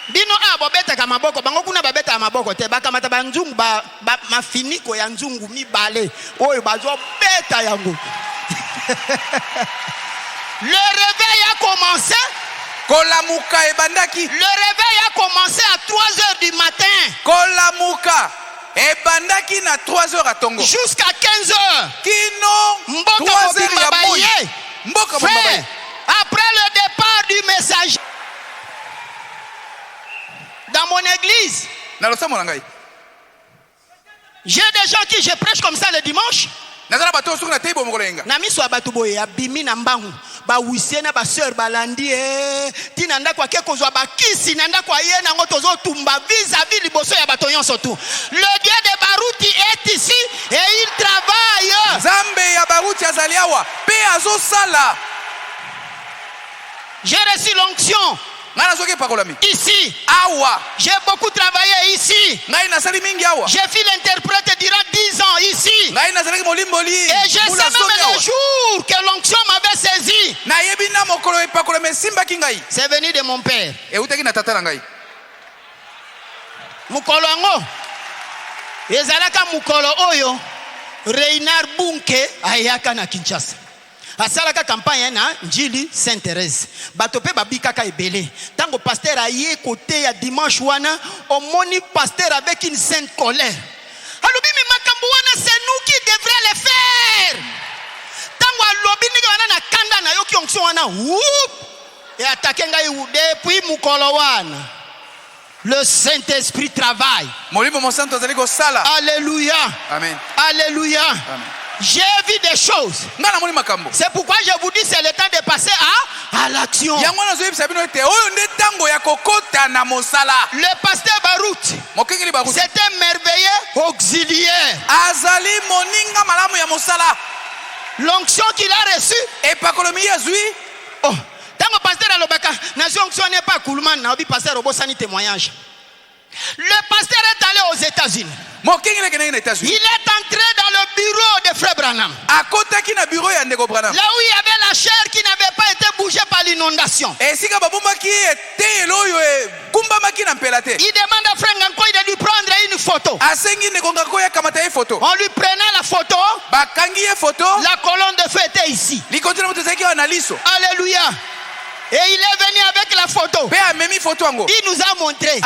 Bino bobeta ka maboko bango kuna babeta maboko te bakamata banzungu mafiniko ya nzungu mibale oyo bazo beta yango. Le réveil a commencé. Kolamuka ebandaki. Le réveil a commencé à 3h du matin. Kolamuka ebandaki na 3h à Tongo. Jusqu'à 15h. Kino Mboka 3h ya boyi. Mboka frère, après le départ du message dans mon église, j'ai des gens qui je prêche comme ça le dimanche. Nami so abatu boye abimi na mbangu ba wisiena ba sœur balandi tinanda kwa ke kozwa ba kisi nanda kwa ye na ngoto zo tumba vis-à-vis liboso ya bato nyonso tout. Le Dieu de Baruti est ici et il travaille. Zambe ya Baruti azaliawa pe azosala. J'ai reçu l'onction ici. J'ai beaucoup travaillé ici. J'ai fait l'interprète durant 10 ans ici. Et je sais même le jour que l'onction m'avait saisi. C'est venu de mon père. Mukolo ngo. Ezalaka mukolo oyo. Reinhard Bunke ayaka na Kinshasa. Asalaka campagne na Njili Sainte-Thérèse. Batope babikaka ebele. Tango pasteur aye côté ya dimanche wana, omoni pasteur avec une sainte colère. Alobi mi makambo wana c'est nous qui devrions le faire. Tango alobi ni wana na kanda na yo ki onction wana. Whoop! Et attaquer ngai depuis mukolo wana. Le Saint-Esprit travaille. Alléluia. Amen. Alléluia. Amen. J'ai vu des choses. C'est pourquoi je vous dis c'est le temps de passer à l'action. Le pasteur Barout, c'est un merveilleux auxiliaire. L'onction qu'il a reçue. Oh, tant que pasteur Alobaka, nation onction n'est pas Koulman, n'a pas pasteur Robosani témoignage. Le pasteur est allé aux États-Unis. Il est entré dans le bureau de Frère Branham. Là où il y avait la chair qui n'avait pas été bougée par l'inondation. Il demande à Frère Ngankoy de lui prendre une photo. On lui prenait la photo. La colonne de feu était ici. Alléluia. Et il est venu avec la photo. Il nous a montré.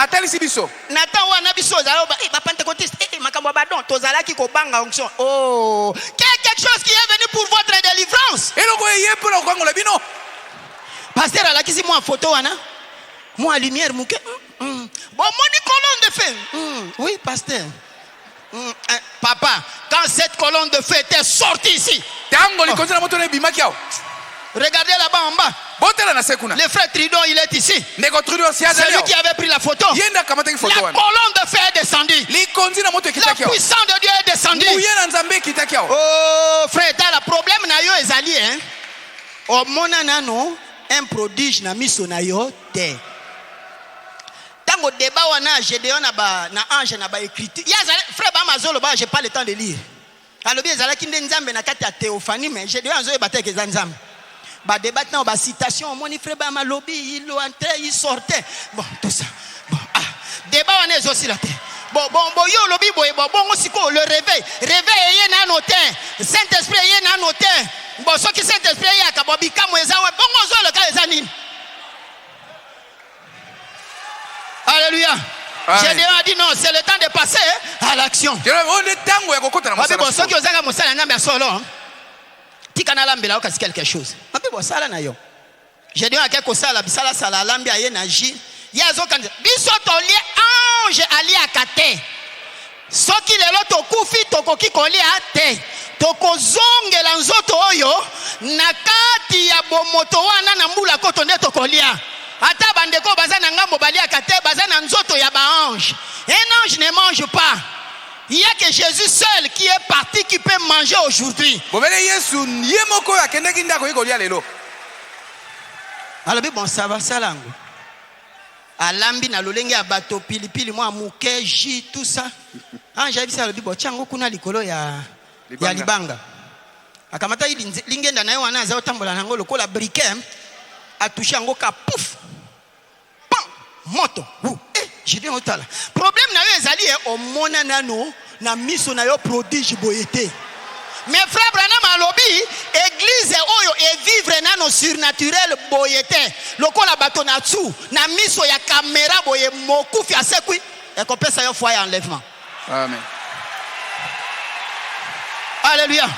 Oh, quelque chose qui est venu pour votre délivrance. Pasteur, là, qui c'est moi en photo, moi, lumière, mouke. Bon, mon colonne de feu. Oui, pasteur. Papa, quand cette colonne de feu était sortie ici. Regardez là-bas en bas. Le frère Tridon, il est ici. C'est lui qui avait pris la photo. La colonne de feu est descendue. La puissance de Dieu est descendue. Oh, frère, t'as le problème na yo ezali, hein? Oh, mon anano, un prodige na miso na yo te. Tango débat wana Gédéon na ange na ba écriture. Frère Bamazolo ba, j'ai pas le temps de lire. Alobi ezalaki nde nzambe na kati ya théophanie, mais Gédéon azo ebate ke nzambe. Ba débat na ba citation moni frère Bama lobby il entrait il sortait bon tout ça bon débat on est aussi là bon yo lobby bon siko le réveil yé na noté Saint-Esprit yé na noté bon ce qui Saint-Esprit yé akabobi kamo eza bon ozo le ka eza nini. Alléluia. Gédéon a dit non, c'est le temps de passer à l'action. Bon ceux qui osaka mosala na solo tikana lambela okasi quelque chose. Mabe bo sala na yo. Gédéon a quelque sala bisala sala lambi aye na ji. Yazo kan biso to lie ange ali akate. Soki lelo to kufi to koki koli ate. To kozongela nzoto oyo nakati ya bomoto wana na mbula koto nde to kolia. Ata bandeko bazana ngambo bali akate bazana nzoto ya ba ange. Un ange ne mange pas. Il y a que Jésus seul qui est parti qui peut manger aujourd'hui. Alors bon ça va ça lango. Alambi na lolenge abato pilipili moi muke ji tout ça. Anja bisa lobi bo chango kuna likolo ya libanga. Akamata ili lingenda na yo wana za otambola nango lokola briquet. a touché un ka pouf. Pam, moto. J'ai dit là. Problème na yo ezali o mona nano na miso na yo prodige boyete. Mais frère Branham alobi église oyo et vivre nano surnaturel boyete. Lokola bato na tsu na miso ya caméra boye mokufi asekwi et ko pesa yo foyer enlèvement. Amen. Alléluia.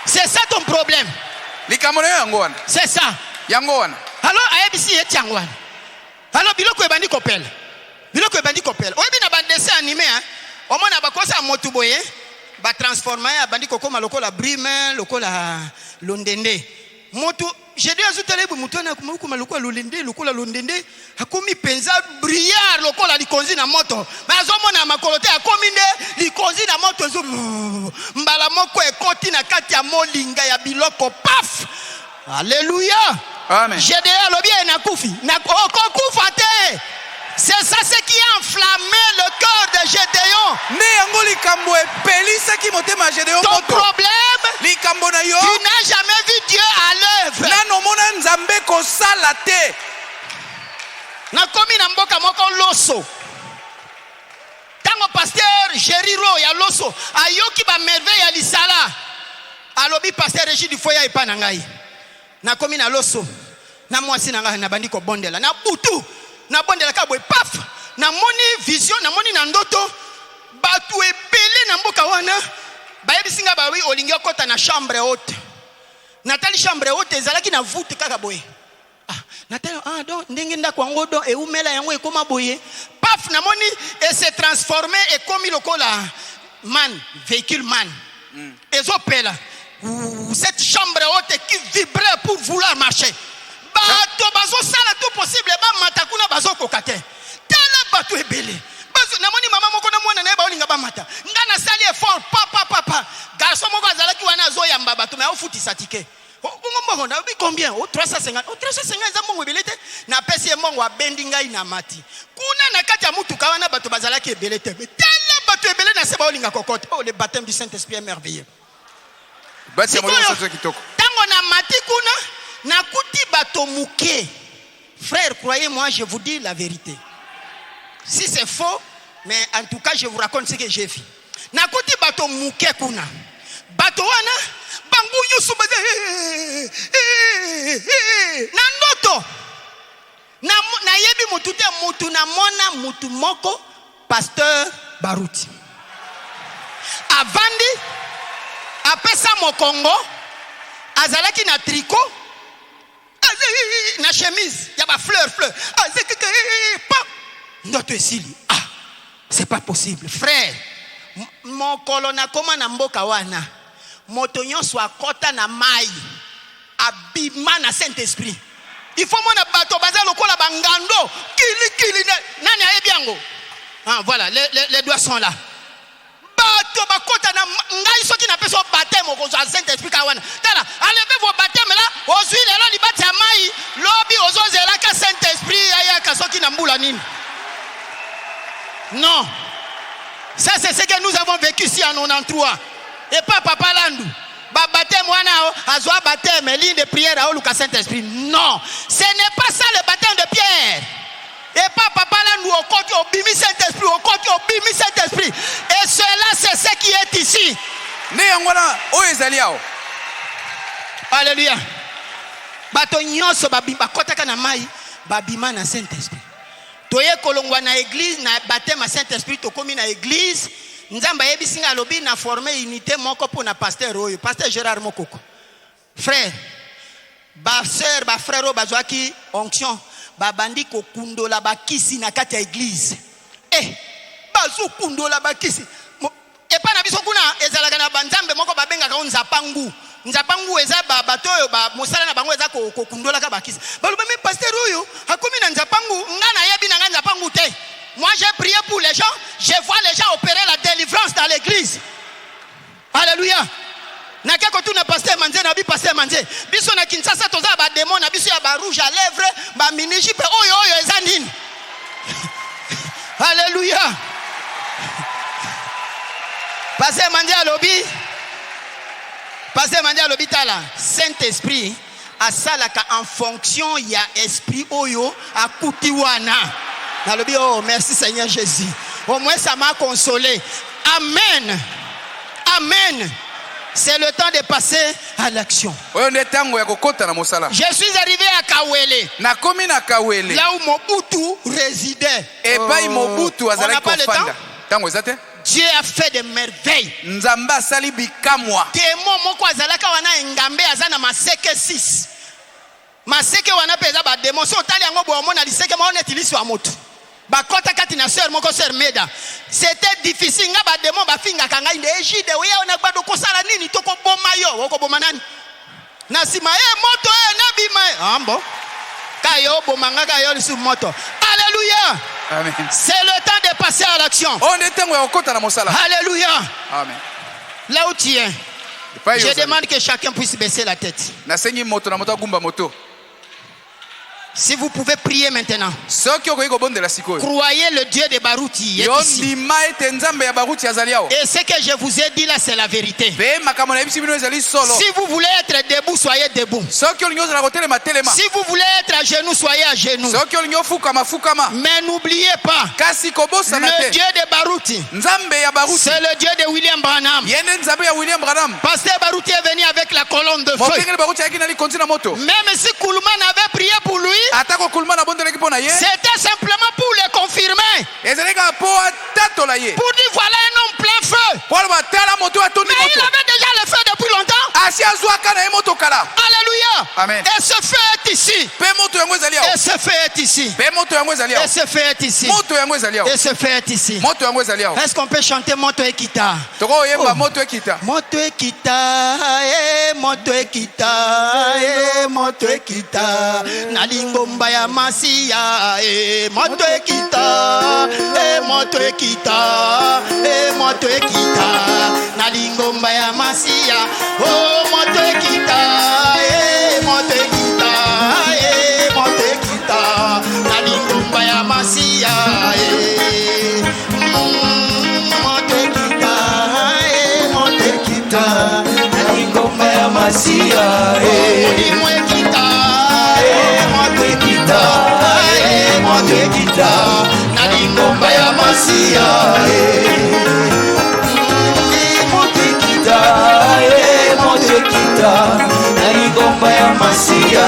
C'est ça ton problème. C'est ça. Yangoana. Alors ayebisi etiangwana. Alors biloko ebandi kopela. Biloko ebandi kopela. Oyebi na bande dessin animé hein. Omona bakosa motu boye ba transformer abandi kokoma lokola brime lokola londende. Motu j'ai dit azutele bu mutu na kuma lokola londende akomi penza brillard lokola likonzi na moto. Mais azomona makolote akomi nde likonzi na moto zo mbala moko ekoti na kati ya molinga ya biloko paf. Alléluia. Amen. Gédéon lobi na kufi na kokufa te. C'est ça ce qui a enflammé le cœur de Gédéon. Ton problème, tu n'as jamais vu Dieu à l'œuvre. Nakomi na mboka moko loso. Tango pasteur Jeriro ya loso ayoki ba merveille ya lisala. Alobi pasteur Régis du Foya epa na ngai. Nakomi na loso. Na mwasi na ngai na bandi ko bondela. Na butu. Na bondela ka boy paf. Na moni vision, na moni na ndoto. Batu ebele na mboka wana. Bayebi singa ba wi olingi okota na chambre haute. Natali chambre haute ezalaki na voûte kaka boye. Natali donc ndenge ndako yango do e umela yango ekoma boye. Paf na moni et s'est transformé et comme lokola man, véhicule man. Ezopela. Cette chambre haute qui vibrait pour vouloir marcher. Bato bazo sala tout possible ba matakuna bazo kokate. Tala bato ebele. Bazo na moni mama moko na mwana na ba olinga ba mata. Ngana sali effort papa. Garçon moko azalaki wana zo ya mbaba to me ofuti satike. Ngombo na bi combien? 350. 350 za mongo ebele te. Na pesi mongo wa bendinga ina mati. Kuna na kati ya mutuka wana bato bazalaki ebele te. Tala bato ebele na seba olinga kokote. Oh le baptême du Saint-Esprit est merveilleux. Tango na mati kuna nakuti bato muke. Frère, croyez-moi, je vous dis la vérité. Si c'est faux, mais en tout cas, je vous raconte ce que j'ai vu. Nakuti bato muke kuna. Bato wana bangu yusu nandoto. Na yebi mutute mutu na mona mutu moko pasteur Baruti. Avandi apesa mokongo azalaki na tricot na chemise y a ba fleur notre esili c'est pas possible frère mon colonna koma na mboka wana moto nyonso akota na mai abima na Saint-Esprit il faut mona bato baza lokola bangando kili nani ayebi yango voilà les doigts sont là bato bakota na ngai soki na peso baptême ko za Saint-Esprit ka wana tala enlevez vos baptêmes là ozui lelo libati ya mai lobi ozozela ka Saint-Esprit ayaka soki na mbula nini non ça c'est ce que nous avons vécu ici en 93 et pas papa landu ba baptême wana azwa baptême ligne de prière à Luka Saint-Esprit non ce n'est pas ça le baptême de Pierre. Et pas papa là nous au côté au bimi Saint-Esprit au côté au bimi Saint-Esprit et cela c'est ce qui est ici. Alléluia. Bato nyonso babimba kotaka na mai babima na Saint-Esprit. Toye kolongwa na église na baptême à Saint-Esprit to komi na église nzamba yebisinga lobi na former unité moko pour na pasteur oyo pasteur Gérard Mokoko. Frère ba sœur ba frère bazwaki onction babandi ko kundola bakisi na kati ya église bazo kundola bakisi epa na biso kuna ezalaka na banzambe moko babenga ka nzapangu eza bato oyo ba mosala na bango eza ko kundola ka bakisi baloba me pasteur oyo akomi na nzapangu ngana yebi na nzapangu te. Moi j'ai prié pour les gens, je vois les gens opérer la délivrance dans l'église. Alléluia. Na keko tu na pasteur manze na bi pasteur manze biso na Kinshasa toza ba démon na biso ya ba rouge à lèvres ba miniji pe oyo eza nini. Alléluia. Pasteur manze alobi tala Saint-Esprit asalaka en fonction ya esprit oyo akuti wana. Nalobi oh merci Seigneur Jésus. Au moins ça m'a consolé. Amen. Amen. C'est le temps de passer à l'action. Je suis arrivé à Kawele. Là où Mobutu résidait. On n'a pas le temps. Dieu a fait des merveilles. Témoin moko azalaka wana ngambe azana maseke 6. Maseke wana peza ba démon so tali yango bo mona liseke ma on utilise wa moto. Ba kota kati na sœur moko sœur Meda. C'était difficile nga ba démon ba finga kanga inde ejide we ona gbado ko sala nini to ko boma yo oko boma nani. Na sima moto na bima ambo. Kayo boma nga kayo lisu moto. Alléluia. Amen. C'est le temps de passer à l'action. Alléluia. Amen. Là où tu es, je demande que chacun puisse baisser la tête. Si vous pouvez prier maintenant, croyez le Dieu de Baruti est ici. Et ce que je vous ai dit là, c'est la vérité. Si vous voulez être debout, soyez debout. Si vous voulez être à genoux, soyez à genoux. Mais n'oubliez pas, le Dieu de Baruti, c'est le Dieu de William Branham. Pasteur Baruti est venu avec la colonne de feu. Même si Koulman avait prié pour lui, c'était simplement pour le confirmer. Pour dire voilà un homme plein feu. Mais il avait déjà le feu depuis longtemps. Alléluia. Amen. Et ce feu est ici. Et ce feu est ici. Et ce feu est ici. Et ce feu est ici. Est-ce qu'on peut chanter Moto Ekita? Moto Ekita. Moto Ekita. Moto Ekita. Moto Ekita. Nalingo mbaya masia. Moto Ekita. Moto Ekita. Moto Ekita. Nalingo mbaya masia. Oh Moto Ekita. Moto Ekita. Moto Ekita. Nalingo mbaya masia. Moto Ekita. Moto Ekita. Nalingo mbaya masia. Moto Ekita. Moto Ekita. Moto Ekita. Nalingo mbaya masia. Moto Ekita. Moto Ekita. Nalingo mbaya masia.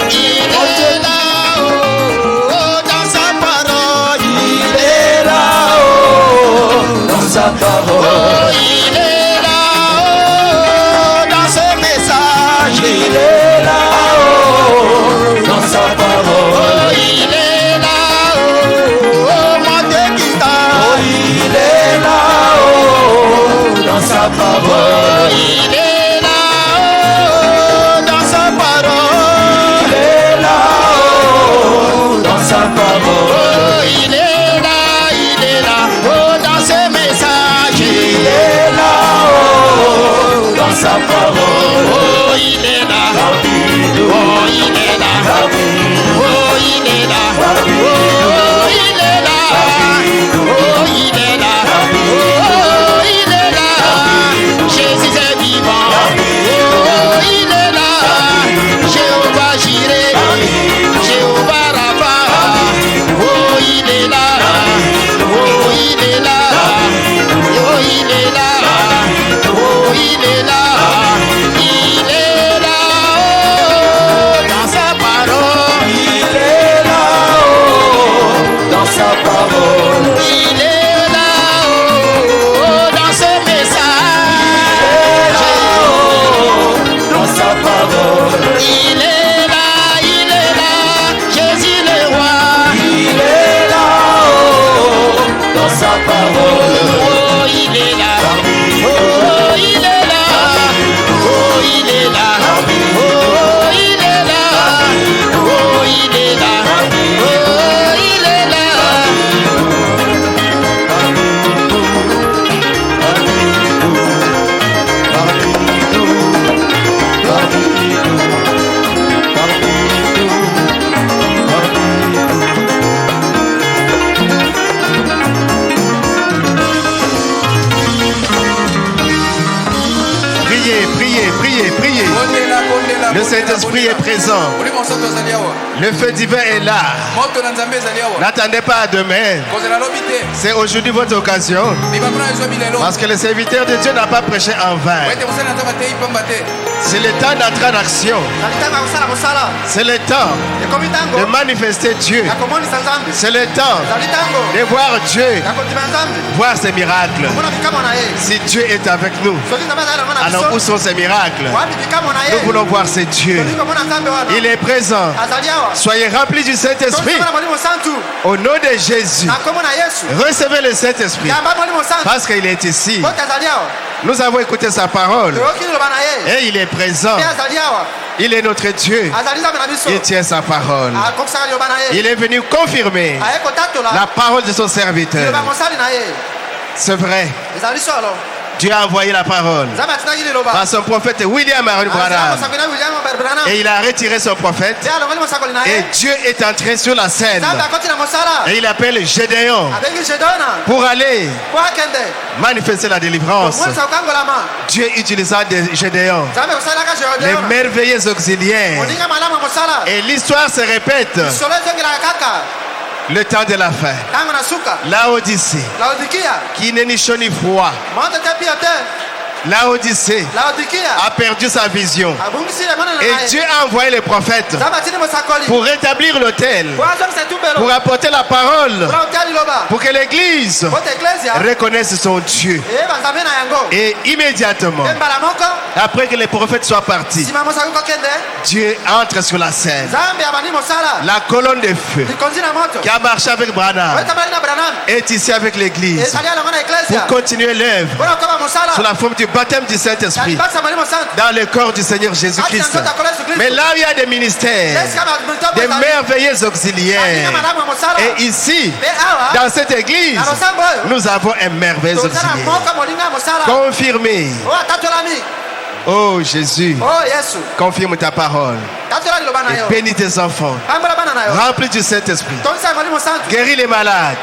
Il est là-haut dans sa parole. Il est là-haut dans sa parole. Il est là-haut dans ce message. Il est là-haut dans sa parole. Il est là-haut, Moto Ekita. Il est là-haut dans sa parole. Il est là-haut dans sa parole. Il est là-haut dans sa parole. Il est là, oh, dans ce message. Il est là. Le Saint-Esprit est présent. Le feu divin est là. N'attendez pas à demain. C'est aujourd'hui votre occasion. Parce que le serviteur de Dieu n'a pas prêché en vain. C'est le temps d'entrer en action. C'est le temps de manifester Dieu. C'est le temps de voir Dieu, voir ses miracles. Si Dieu est avec nous, alors où sont ces miracles? Nous voulons voir ce Dieu. Il est présent. Soyez remplis du Saint-Esprit. Au nom de Jésus, recevez le Saint-Esprit. Parce qu'il est ici. Nous avons écouté sa parole. Et il est présent. Il est notre Dieu. Il tient sa parole. Il est venu confirmer la parole de son serviteur. C'est vrai. Dieu a envoyé la parole par son prophète William Aaron Branham. Et il a retiré son prophète. Et Dieu est entré sur la scène. Et il appelle Gédéon pour aller manifester la délivrance. Dieu utilisa Gédéon, les merveilleux auxiliaires. Et l'histoire se répète. Le temps de la fin. Laodicée, qui n'est ni chaud ni froid. Laodicée a perdu sa vision. Et Dieu a envoyé les prophètes pour rétablir l'autel, pour apporter la parole, pour que l'Église reconnaisse son Dieu. Et immédiatement, après que les prophètes soient partis, Dieu entre sur la scène. La colonne de feu qui a marché avec Branham est ici avec l'Église pour continuer l'œuvre sous la forme du baptême du Saint-Esprit dans le corps du Seigneur Jésus-Christ. Mais là, il y a des ministères, des merveilleux auxiliaires. Et ici, dans cette église, nous avons un merveilleux auxiliaire. Confirmé. Oh Jésus, confirme ta parole. Et bénis tes enfants. Remplis du Saint-Esprit. Guéris les malades.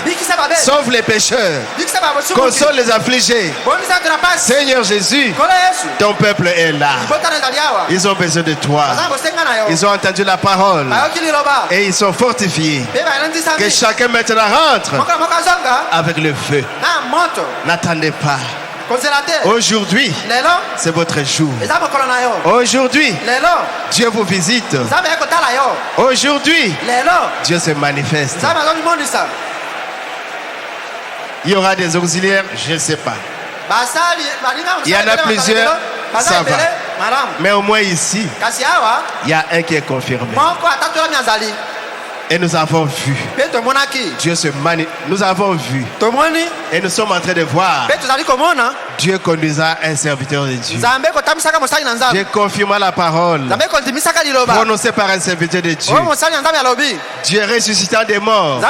Sauve les pécheurs. Console les affligés. Seigneur Jésus, ton peuple est là. Ils ont besoin de toi. Ils ont entendu la parole. Et ils sont fortifiés. Que chacun maintenant rentre avec le feu. N'attendez pas. Aujourd'hui, c'est votre jour. Aujourd'hui, Dieu vous visite. Aujourd'hui, Dieu se manifeste. Il y aura des auxiliaires, je ne sais pas. Il y en a plusieurs, ça va. Mais au moins ici, il y a un qui est confirmé. Et nous avons vu. Dieu se manifeste. Nous avons vu. Et nous sommes en train de voir. Dieu conduisa un serviteur de Dieu. Dieu confirma la parole prononcée par un serviteur de Dieu. Dieu ressuscita des morts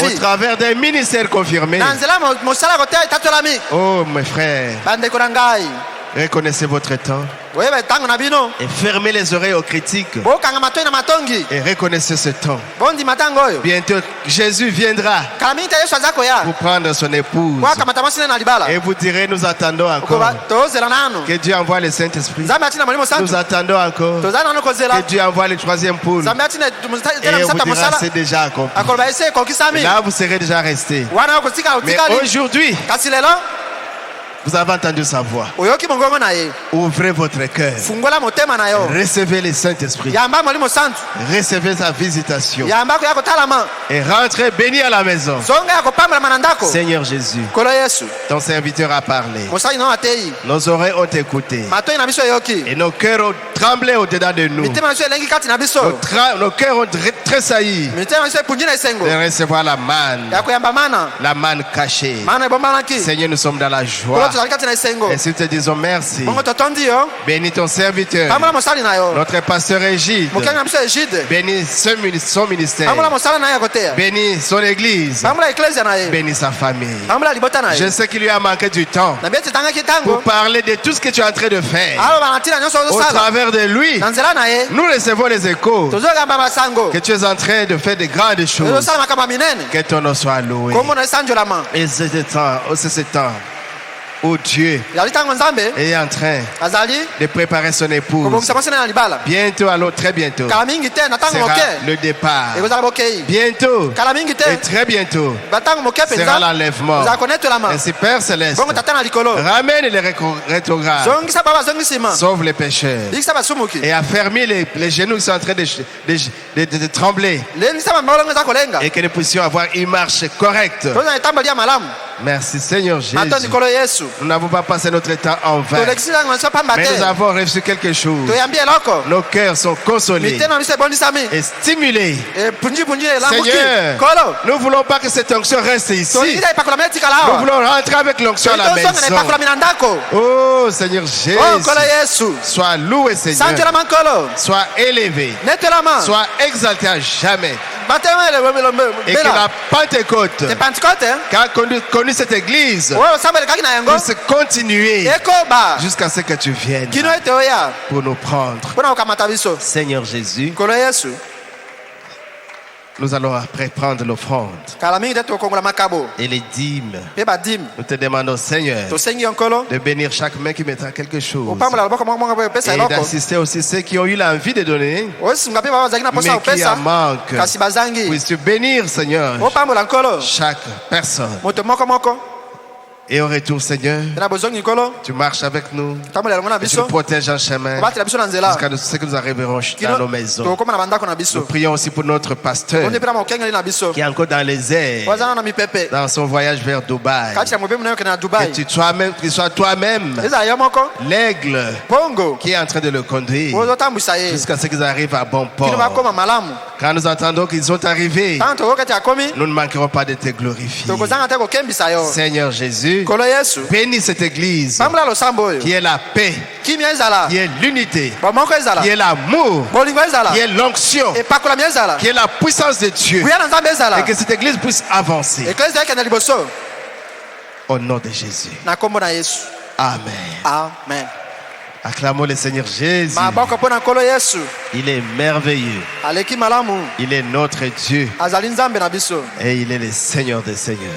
au travers d'un ministère confirmé. Oh mes frères, reconnaissez votre temps et fermez les oreilles aux critiques et reconnaissez ce temps. Bientôt Jésus viendra pour prendre son épouse et vous direz nous attendons encore que Dieu envoie le Saint-Esprit. Nous attendons encore que Dieu envoie le troisième poule et vous dira c'est déjà accompli. Et là vous serez déjà resté. Mais aujourd'hui vous avez entendu sa voix. Ouvrez votre cœur. Recevez le Saint-Esprit. Recevez sa visitation. Et rentrez bénis à la maison. Seigneur Jésus, ton serviteur a parlé. Nos oreilles ont écouté. Et nos cœurs ont tremblé au-dedans de nous. Nos cœurs ont tressailli de recevoir la manne cachée. Seigneur, nous sommes dans la joie. Et si nous te disons merci, bénis ton serviteur, notre pasteur Égide, bénis son ministère, bénis son église, bénis sa famille. Je sais qu'il lui a manqué du temps pour parler de tout ce que tu es en train de faire. Au travers de lui, nous recevons les échos que tu es en train de faire de grandes choses. Que ton nom soit loué. Et c'est ce temps où Dieu est en train de préparer son épouse. Bientôt, alors très bientôt, sera le départ. Bientôt, et très bientôt, sera l'enlèvement. Ainsi, Père Céleste, ramène les rétrogrades, sauve les pécheurs et affermis les genoux qui sont en train de trembler, et que nous puissions avoir une marche correcte. Merci Seigneur Jésus. Nous n'avons pas passé notre temps en vain, mais nous avons reçu quelque chose. Nos cœurs sont consolés et stimulés. Seigneur, nous ne voulons pas que cette onction reste ici. Nous voulons rentrer avec l'onction à la maison. Oh Seigneur Jésus, sois loué Seigneur, sois élevé, sois exalté à jamais. Et que la Pentecôte qui a connu cette église puisse continuer jusqu'à ce que tu viennes pour nous prendre. Seigneur Jésus, nous allons après prendre l'offrande et les dîmes. Nous te demandons, Seigneur, de bénir chaque main qui mettra quelque chose et d'assister aussi ceux qui ont eu l'envie de donner mais qui en manquent. Puisses-tu bénir, Seigneur, chaque personne. Et au retour, Seigneur, tu marches avec nous et tu nous protèges en chemin jusqu'à ce que nous arriverons dans nos maisons. Nous prions aussi pour notre pasteur qui est encore dans les airs, dans son voyage vers Dubaï. Que tu sois toi-même l'aigle qui est en train de le conduire jusqu'à ce qu'ils arrivent à bon port. Quand nous entendons qu'ils sont arrivés, nous ne manquerons pas de te glorifier. Seigneur Jésus, bénis cette église qui est la paix, qui est l'unité, qui est l'amour, qui est l'onction, qui est la puissance de Dieu, et que cette église puisse avancer. Au nom de Jésus. Amen. Amen. Acclamons le Seigneur Jésus. Il est merveilleux. Il est notre Dieu. Et il est le Seigneur des Seigneurs.